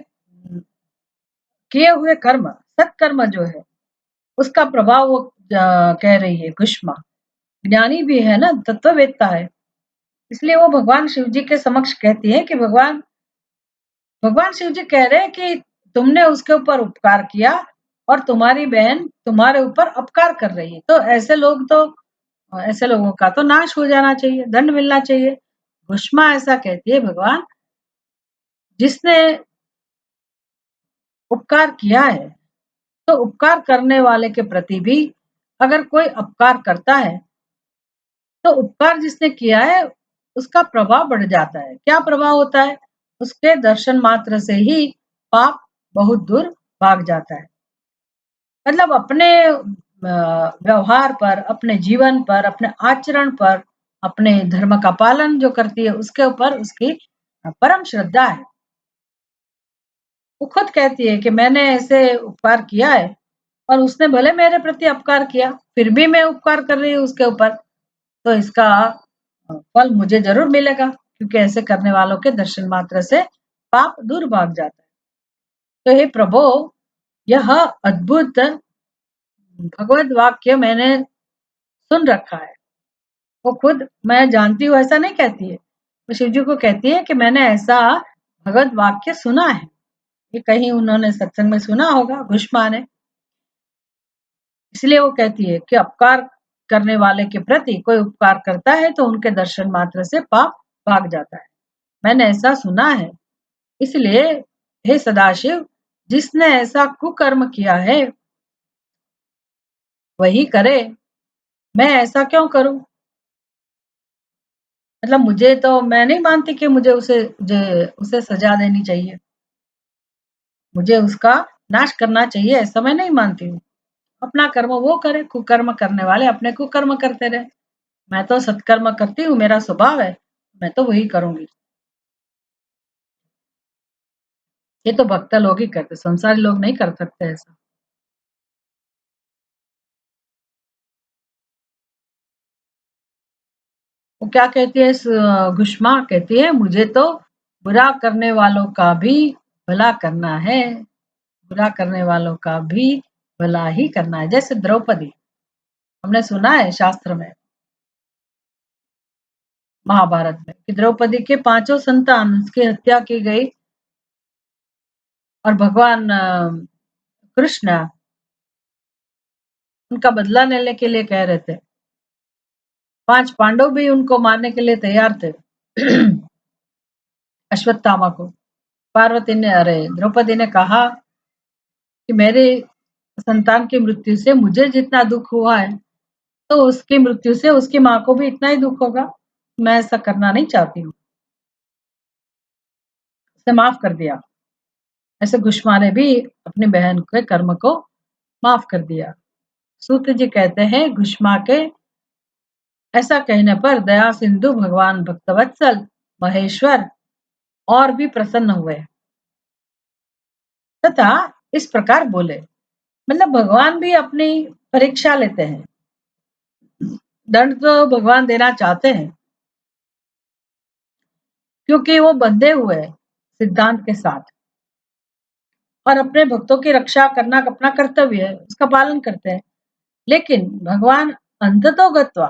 किए हुए कर्म, सत्कर्म जो है, उसका प्रभाव वो कह रही है घुष्मा। ज्ञानी भी है ना, तत्ववेत्ता है, इसलिए वो भगवान शिव जी के समक्ष कहती है कि भगवान भगवान शिव जी कह रहे हैं कि तुमने उसके ऊपर उपकार किया और तुम्हारी बहन तुम्हारे ऊपर अपकार कर रही है, तो ऐसे लोग तो, ऐसे लोगों का तो नाश हो जाना चाहिए, दंड मिलना चाहिए। घुष्मा ऐसा कहती है, भगवान जिसने उपकार किया है, तो उपकार करने वाले के प्रति भी अगर कोई अपकार करता है, तो उपकार जिसने किया है उसका प्रभाव बढ़ जाता है। क्या प्रभाव होता है? उसके दर्शन मात्र से ही पाप बहुत दूर भाग जाता है। मतलब अपने व्यवहार पर, अपने जीवन पर, अपने आचरण पर, अपने धर्म का पालन जो करती है उसके ऊपर उसकी परम श्रद्धा है। वो खुद कहती है कि मैंने ऐसे उपकार किया है और उसने भले मेरे प्रति अपकार किया, फिर भी मैं उपकार कर रही हूँ उसके ऊपर, तो इसका फल मुझे जरूर मिलेगा, क्योंकि ऐसे करने वालों के दर्शन मात्र से पाप दूर भाग जाता है। तो हे प्रभु, यह अद्भुत भगवत वाक्य मैंने सुन रखा है। वो खुद मैं जानती हूँ ऐसा नहीं कहती है, वो शिव जी को कहती है कि मैंने ऐसा भगवत वाक्य सुना है। ये कहीं उन्होंने सत्संग में सुना होगा घुष्मा ने, इसलिए वो कहती है कि अपकार करने वाले के प्रति कोई उपकार करता है तो उनके दर्शन मात्र से पाप भाग जाता है। मैंने ऐसा सुना है, इसलिए हे सदाशिव, जिसने ऐसा कुकर्म किया है वही करे, मैं ऐसा क्यों करूं। मतलब मुझे तो, मैं नहीं मानती कि मुझे उसे सजा देनी चाहिए, मुझे उसका नाश करना चाहिए, ऐसा मैं नहीं मानती हूँ। अपना कर्म वो करे, कुकर्म करने वाले अपने कुकर्म करते रहे। मैं तो सत्कर्म करती हूँ, मेरा स्वभाव है, मैं तो वही करूंगी। ये तो भक्त लोग ही करते, संसारी लोग नहीं कर सकते ऐसा। वो क्या कहती है, घुष्मा कहती है, मुझे तो बुरा करने वालों का भी भला करना है, बुरा करने वालों का भी भला ही करना है। जैसे द्रौपदी, हमने सुना है शास्त्र में, महाभारत में, कि द्रौपदी के 5 संतान उसकी हत्या की गई, और भगवान कृष्ण उनका बदला लेने के लिए कह रहे थे। 5 पांडव भी उनको मारने के लिए तैयार थे। अश्वत्थामा को पार्वती ने, अरे द्रौपदी ने कहा कि मेरे संतान की मृत्यु से मुझे जितना दुख हुआ है, तो उसकी मृत्यु से उसकी माँ को भी इतना ही दुख होगा। मैं ऐसा करना नहीं चाहती हूँ, उसे माफ कर दिया। ऐसे घुष्मा ने भी अपनी बहन के कर्म को माफ कर दिया। सूत जी कहते हैं, घुष्मा के ऐसा कहने पर दया सिंधु भगवान भक्तवत्सल महेश्वर और भी प्रसन्न हुए तथा इस प्रकार बोले, मतलब भगवान भी अपनी परीक्षा लेते हैं। दंड तो भगवान देना चाहते हैं, क्योंकि वो बंधे हुए हैं सिद्धांत के साथ, और अपने भक्तों की रक्षा करना अपना कर्तव्य है, उसका पालन करते हैं। लेकिन भगवान अंततोगत्वा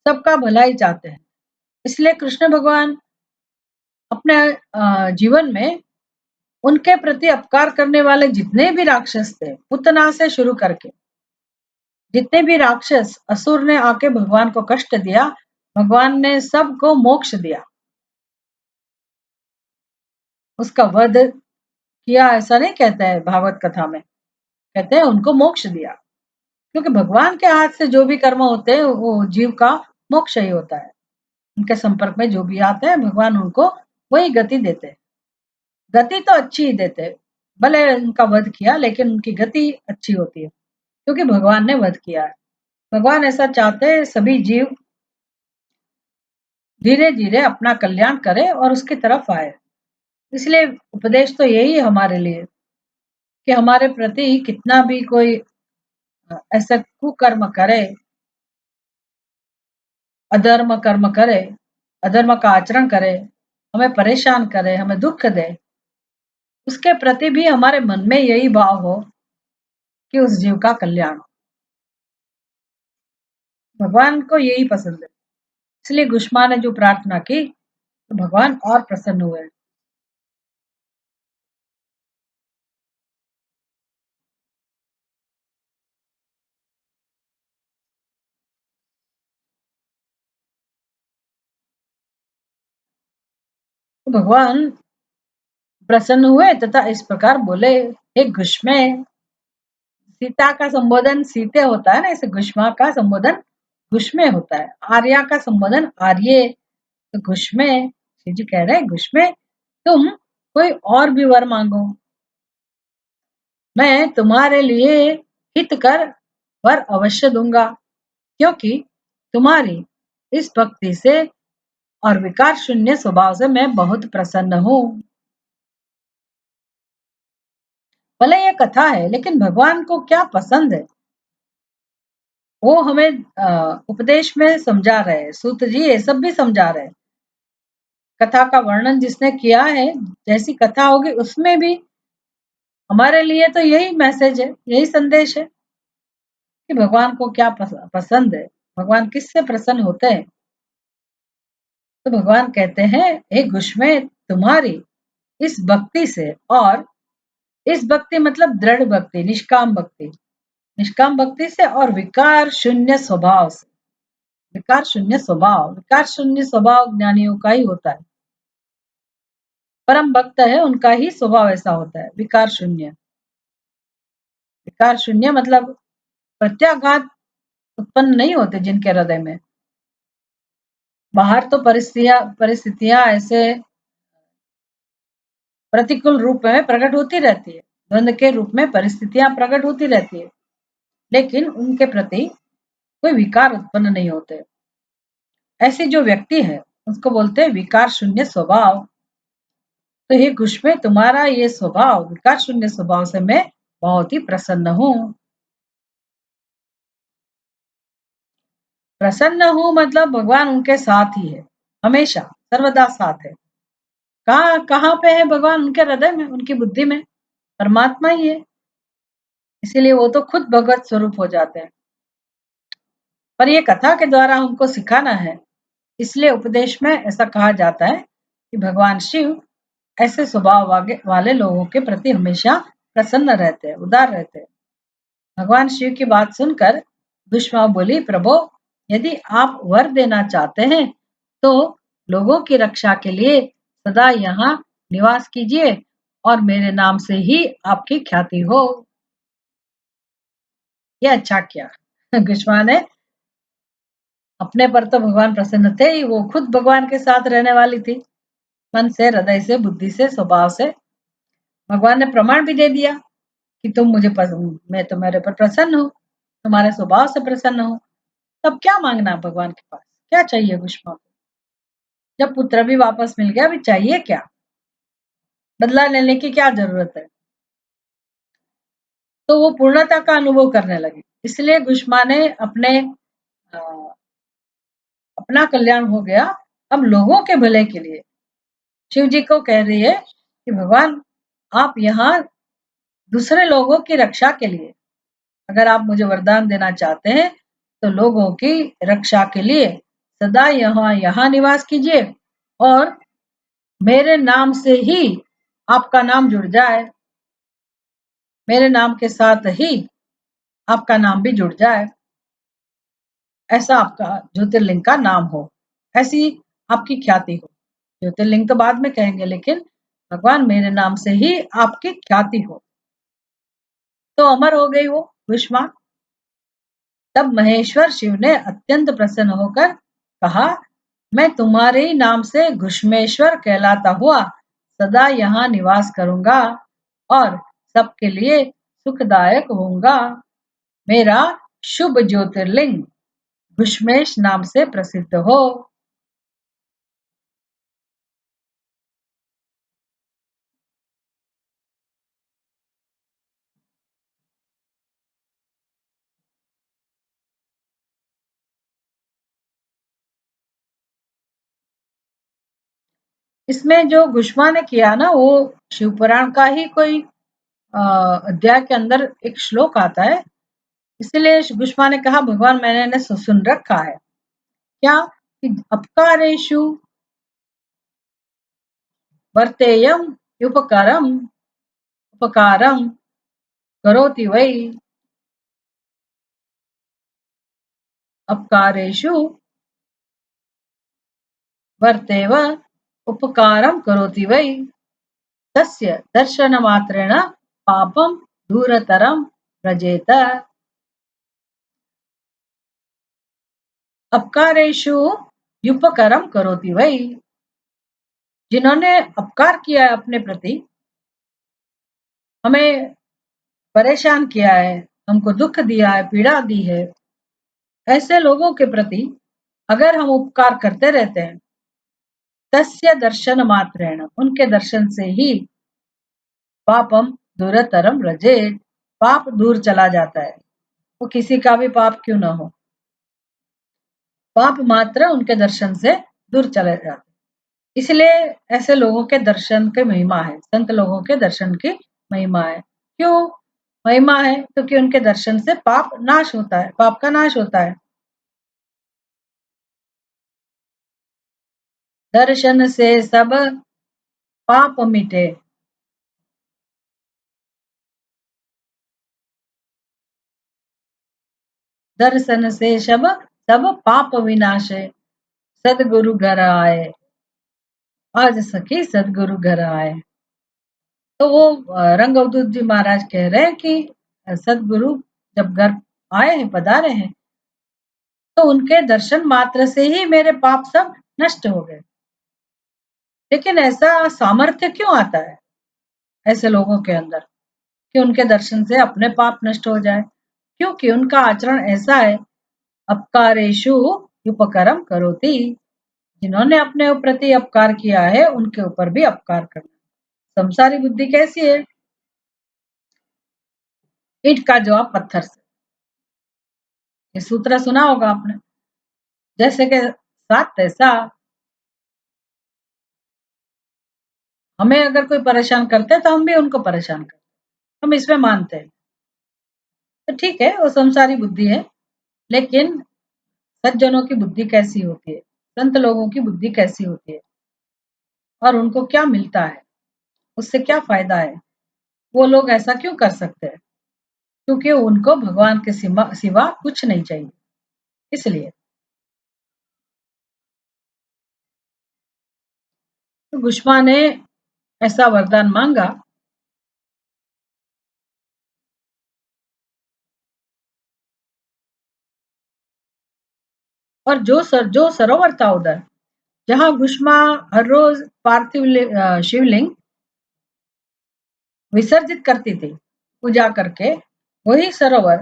सबका भला ही चाहते हैं। इसलिए कृष्ण भगवान अपने जीवन में उनके प्रति अपकार करने वाले जितने भी राक्षस थे, पूतना से शुरू करके जितने भी राक्षस असुर ने आके भगवान को कष्ट दिया, भगवान ने सबको मोक्ष दिया, उसका वध किया, ऐसा नहीं कहते हैं भागवत कथा में, कहते हैं उनको मोक्ष दिया। क्योंकि भगवान के हाथ से जो भी कर्म होते हैं वो जीव का मोक्ष ही होता है। उनके संपर्क में जो भी आते हैं भगवान उनको वही गति देते हैं। गति तो अच्छी ही देते हैं, भले उनका वध किया लेकिन उनकी गति अच्छी होती है, क्योंकि भगवान ने वध किया है। भगवान ऐसा चाहते हैं सभी जीव धीरे धीरे अपना कल्याण करे और उसकी तरफ आए। इसलिए उपदेश तो यही है हमारे लिए, कि हमारे प्रति कितना भी कोई ऐसा कुकर्म करे, अधर्म कर्म करे, अधर्म का आचरण करे, हमें परेशान करे, हमें दुख दे, उसके प्रति भी हमारे मन में यही भाव हो कि उस जीव का कल्याण हो। भगवान को यही पसंद है। इसलिए घुष्मा ने जो प्रार्थना की तो भगवान और प्रसन्न हुए। तो भगवान प्रसन्न हुए तथा इस प्रकार बोले, हे घुष्मे, सीता का संबोधन सीते होता है ना, इसे घुष्मा का संबोधन घुष्मे होता है। आर्या का संबोधन आर्ये, तो घुष्मे, शिव जी कह रहे हैं घुष्मे, तुम कोई और भी वर मांगो, मैं तुम्हारे लिए हित कर वर अवश्य दूंगा, क्योंकि तुम्हारी इस भक्ति से और विकार शून्य स्वभाव से मैं बहुत प्रसन्न हूँ। भले ये कथा है लेकिन भगवान को क्या पसंद है वो हमें उपदेश में समझा रहे हैं। सूत जी ये सब भी समझा रहे हैं। कथा का वर्णन जिसने किया है, जैसी कथा होगी उसमें भी हमारे लिए तो यही मैसेज है, यही संदेश है कि भगवान को क्या पसंद है, भगवान किससे प्रसन्न होते हैं। तो भगवान कहते हैं, हे घुष्मे, तुम्हारी इस भक्ति से, और इस भक्ति मतलब दृढ़ भक्ति, निष्काम भक्ति, निष्काम भक्ति से और विकार शून्य स्वभाव से। विकार शून्य स्वभाव, विकार शून्य स्वभाव ज्ञानियों का ही होता है। परम भक्त है उनका ही स्वभाव ऐसा होता है, विकार शून्य। विकार शून्य मतलब प्रत्याघात उत्पन्न नहीं होते जिनके हृदय में। बाहर तो परिस्थितियां ऐसे प्रतिकूल रूप में प्रकट होती रहती है, द्वंद के रूप में परिस्थितियां प्रकट होती रहती है, लेकिन उनके प्रति कोई विकार उत्पन्न नहीं होते। ऐसी जो व्यक्ति है उसको बोलते हैं विकार शून्य स्वभाव। तो हे घुष में तुम्हारा ये स्वभाव, विकार शून्य स्वभाव से मैं बहुत ही प्रसन्न हूँ। प्रसन्न हूँ मतलब भगवान उनके साथ ही है, हमेशा सर्वदा साथ है। कहाँ कहाँ पे है भगवान? उनके हृदय में, उनकी बुद्धि में परमात्मा ही है, इसीलिए वो तो खुद भगवत स्वरूप हो जाते हैं। पर ये कथा के द्वारा हमको सिखाना है, इसलिए उपदेश में ऐसा कहा जाता है कि भगवान शिव ऐसे स्वभाव वाले लोगों के प्रति हमेशा प्रसन्न रहते हैं, उदार रहते हैं। भगवान शिव की बात सुनकर भीष्मा बोली, प्रभु यदि आप वर देना चाहते हैं तो लोगों की रक्षा के लिए सदा यहाँ निवास कीजिए और मेरे नाम से ही आपकी ख्याति हो। ये अच्छा किया। भीष्मा ने, अपने पर तो भगवान प्रसन्न थे ही, वो खुद भगवान के साथ रहने वाली थी, मन से, हृदय से, बुद्धि से, स्वभाव से। भगवान ने प्रमाण भी दे दिया कि तुम मुझे पसंद, मैं तुम्हारे पर प्रसन्न हूँ, तुम्हारे स्वभाव से प्रसन्न हूँ। तब क्या मांगना भगवान के पास? क्या चाहिए भीष्मा को? जब पुत्र भी वापस मिल गया, अभी चाहिए क्या? बदला लेने की क्या जरूरत है? तो वो पूर्णता का अनुभव करने लगी। इसलिए भीष्मा ने अपना कल्याण हो गया, अब लोगों के भले के लिए शिव जी को कह रही है कि भगवान आप यहाँ दूसरे लोगों की रक्षा के लिए, अगर आप मुझे वरदान देना चाहते हैं तो लोगों की रक्षा के लिए सदा यहाँ यहाँ निवास कीजिए और मेरे नाम से ही आपका नाम जुड़ जाए, मेरे नाम के साथ ही आपका नाम भी जुड़ जाए, ऐसा आपका ज्योतिर्लिंग का नाम हो, ऐसी आपकी ख्याति हो। ज्योतिर्लिंग तो बाद में कहेंगे, लेकिन भगवान मेरे नाम से ही आपकी ख्याति हो। तो अमर हो गई वो भीष्मा। तब महेश्वर शिव ने अत्यंत प्रसन्न होकर कहा, मैं तुम्हारे ही नाम से घुष्मेश्वर कहलाता हुआ सदा यहाँ निवास करूंगा और सबके लिए सुखदायक होऊंगा। मेरा शुभ ज्योतिर्लिंग घुष्मेश नाम से प्रसिद्ध हो। इसमें जो घुष्मा ने किया ना, वो शिव पुराण का ही कोई अध्याय के अंदर एक श्लोक आता है। इसलिए घुष्मा ने कहा, भगवान मैंने सुन रखा है क्या कि अपकारेषु वर्तेयम उपकारम करोति वै। अपकारेषु वर्तेव उपकारं करोति वै तस्य दर्शनमात्रेण पापं दूरतरं व्रजेत। अपकारेषु युपकरम करोति वै, जिन्होंने अपकार किया है अपने प्रति, हमें परेशान किया है, हमको दुख दिया है, पीड़ा दी है, ऐसे लोगों के प्रति अगर हम उपकार करते रहते हैं, तस्य दर्शन मात्रेण, उनके दर्शन से ही पापम दूरतरम व्रजे, पाप दूर चला जाता है। वो किसी का भी पाप क्यों ना हो, पाप मात्र उनके दर्शन से दूर चले जाते। इसलिए ऐसे लोगों के दर्शन की महिमा है, संत लोगों के दर्शन की महिमा है। क्यों महिमा है? क्योंकि उनके दर्शन से पाप नाश होता है, पाप का नाश होता है। दर्शन से सब पाप मिटे, दर्शन से सब पाप विनाशे, सदगुरु घर आए, आज सखी सदगुरु घर आए। तो वो रंग अवधूत जी महाराज कह रहे हैं कि सदगुरु जब घर आए हैं, पधारे हैं, तो उनके दर्शन मात्र से ही मेरे पाप सब नष्ट हो गए। लेकिन ऐसा सामर्थ्य क्यों आता है ऐसे लोगों के अंदर कि उनके दर्शन से अपने पाप नष्ट हो जाए? क्योंकि उनका आचरण ऐसा है। अपकारेषु उपकरम करोति, जिन्होंने अपने प्रति अपकार किया है उनके ऊपर भी अपकार करना। संसारी बुद्धि कैसी है? ईंट का जवाब पत्थर से। ये सूत्र सुना होगा आपने, जैसे कि साथ तैसा। हमें अगर कोई परेशान करते हैं तो हम भी उनको परेशान करते हैं, हम इसमें मानते हैं। तो ठीक है, वो संसारी बुद्धि है। लेकिन सज्जनों की बुद्धि कैसी होती है, संत लोगों की बुद्धि कैसी होती है, और उनको क्या मिलता है, उससे क्या फायदा है, वो लोग ऐसा क्यों कर सकते हैं? क्योंकि उनको भगवान के सिवा कुछ नहीं चाहिए, इसलिए। तो गुष्मा ने ऐसा वरदान मांगा। और जो सरोवर था उधर, जहां गुष्मा हर रोज पार्थिव शिवलिंग विसर्जित करती थी पूजा करके, वही सरोवर,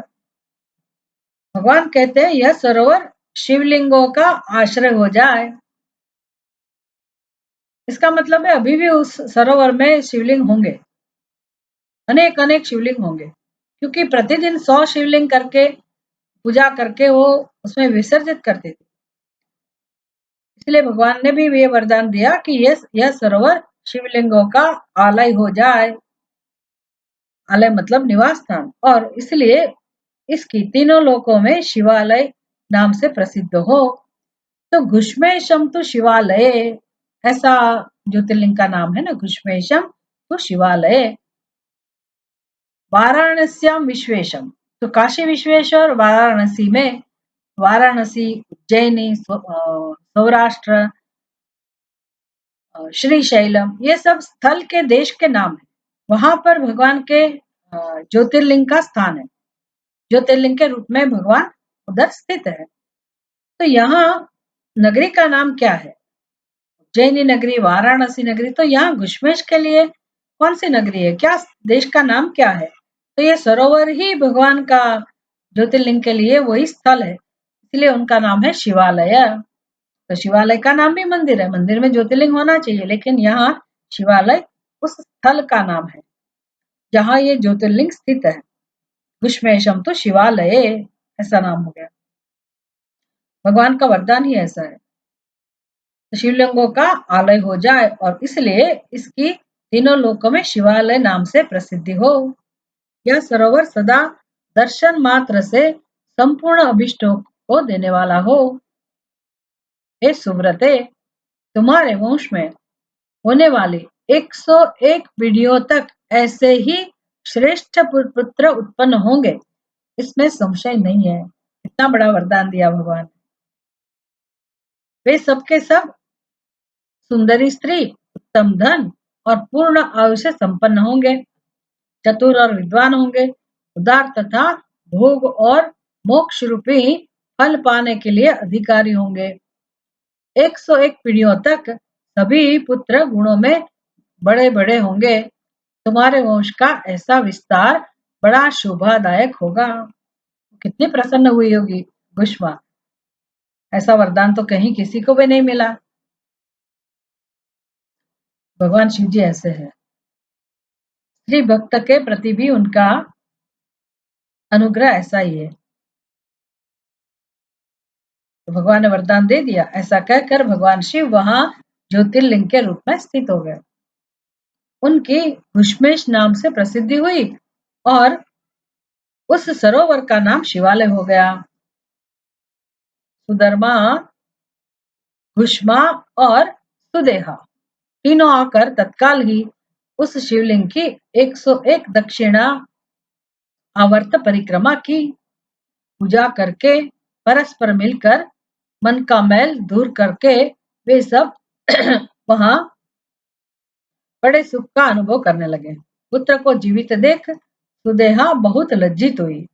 भगवान कहते हैं यह सरोवर शिवलिंगों का आश्रय हो जाए। इसका मतलब है अभी भी उस सरोवर में शिवलिंग होंगे, अनेक अनेक शिवलिंग होंगे, क्योंकि प्रतिदिन 100 शिवलिंग करके पूजा करके वो उसमें विसर्जित करते थे। इसलिए भगवान ने भी ये वरदान दिया कि यह सरोवर शिवलिंगों का आलय हो जाए। आलय मतलब निवास स्थान, और इसलिए इसकी तीनों लोकों में शिवालय नाम से प्रसिद्ध हो। तो घुष्मेशम तो शिवालय, ऐसा ज्योतिर्लिंग का नाम है ना, घुष्मेशम तो शिवालय। वाराणस्याम विश्वेशम, तो काशी विश्वेश्वर वाराणसी में, वाराणसी, उज्जैनी, सौराष्ट्र, श्रीशैलम, ये सब स्थल के देश के नाम है। वहां पर भगवान के ज्योतिर्लिंग का स्थान है, ज्योतिर्लिंग के रूप में भगवान उधर स्थित है। तो यहाँ नगरी का नाम क्या है? उज्जैनी नगरी, वाराणसी नगरी। तो यहाँ घुश्मेश के लिए कौन सी नगरी है, क्या देश का नाम क्या है? तो ये सरोवर ही भगवान का ज्योतिर्लिंग के लिए वही स्थल है, इसलिए उनका नाम है शिवालय। तो शिवालय का नाम भी मंदिर है, मंदिर में ज्योतिर्लिंग होना चाहिए, लेकिन यहाँ शिवालय उस स्थल का नाम है जहाँ ये ज्योतिर्लिंग स्थित है। घुश्मेशम तो शिवालय, ऐसा नाम हो गया। भगवान का वरदान ही ऐसा है, तो शिवलिंगों का आलय हो जाए, और इसलिए इसकी तीनों लोकों में शिवालय नाम से प्रसिद्धि हो। यह सरोवर सदा दर्शन मात्र से संपूर्ण अभिष्टों को देने वाला हो। हे सुव्रते, तुम्हारे वंश में होने वाली 101 पीढ़ियों तक ऐसे ही श्रेष्ठ पुत्र उत्पन्न होंगे, इसमें संशय नहीं है। इतना बड़ा वरदान दिया भगवान। वे सबके सब सुंदरी स्त्री, उत्तम धन और पूर्ण आयु से संपन्न होंगे, चतुर और विद्वान होंगे, उदार तथा भोग और मोक्ष रूपी फल पाने के लिए अधिकारी होंगे। 101 पीढ़ियों तक सभी पुत्र गुणों में बड़े बड़े होंगे। तुम्हारे वंश का ऐसा विस्तार बड़ा शोभादायक होगा। कितनी प्रसन्न हुई होगी गुष्मा, ऐसा वरदान तो कहीं किसी को भी नहीं मिला। भगवान शिव जी ऐसे हैं, श्री भक्त के प्रति भी उनका अनुग्रह ऐसा ही है। तो भगवान ने वरदान दे दिया, ऐसा कहकर भगवान शिव वहां ज्योतिर्लिंग के रूप में स्थित हो गए। उनकी घुश्मेश नाम से प्रसिद्धि हुई और उस सरोवर का नाम शिवालय हो गया। सुधर्मा, घुष्मा और सुदेहा तीनों आकर तत्काल ही उस शिवलिंग की 101 दक्षिणा आवर्त परिक्रमा की। पूजा करके परस्पर मिलकर मन का मैल दूर करके वे सब वहां बड़े सुख का अनुभव करने लगे। पुत्र को जीवित देख सुदेहा बहुत लज्जित हुई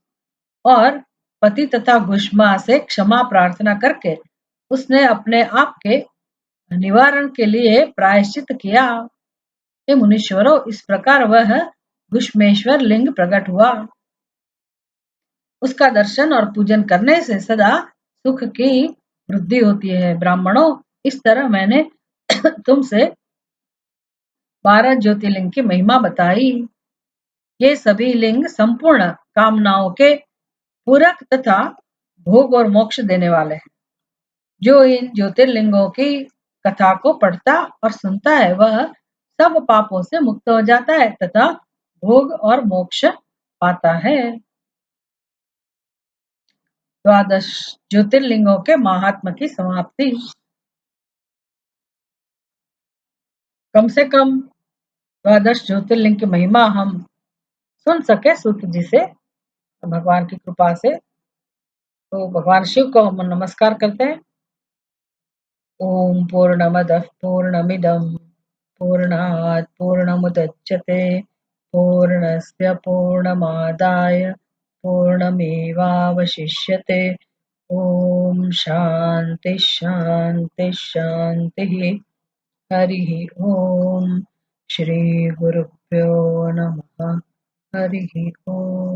और पति तथा घुष्मा से क्षमा प्रार्थना करके उसने अपने आप के निवारण के लिए प्रायश्चित किया। हे मुनीश्वरों, इस प्रकार वह घुष्मेश्वर लिंग प्रकट हुआ। उसका दर्शन और पूजन करने से सदा सुख की वृद्धि होती है। ब्राह्मणों, इस तरह मैंने तुमसे 12 ज्योतिर्लिंग की महिमा बताई। ये सभी लिंग संपूर्ण कामनाओं के पूरक तथा भोग और मोक्ष देने वाले हैं। जो इन ज्योतिर्लिंगों की कथा को पढ़ता और सुनता है वह सब पापों से मुक्त हो जाता है तथा भोग और मोक्ष पाता है। 12 ज्योतिर्लिंगों के महात्मा की समाप्ति। कम से कम 12 ज्योतिर्लिंग की महिमा हम सुन सके सूत जी से, भगवान की कृपा से। तो भगवान शिव को हम नमस्कार करते हैं। ओम पूर्णमदः पूर्णमिदं पूर्णात् पूर्णमुदच्यते पूर्णस्य पूर्णमादाय पूर्णमेवावशिष्यते। ओम शांति शांति शांतिः। हरिः ओम। श्री गुरुभ्यो नमः। हरिः ओम।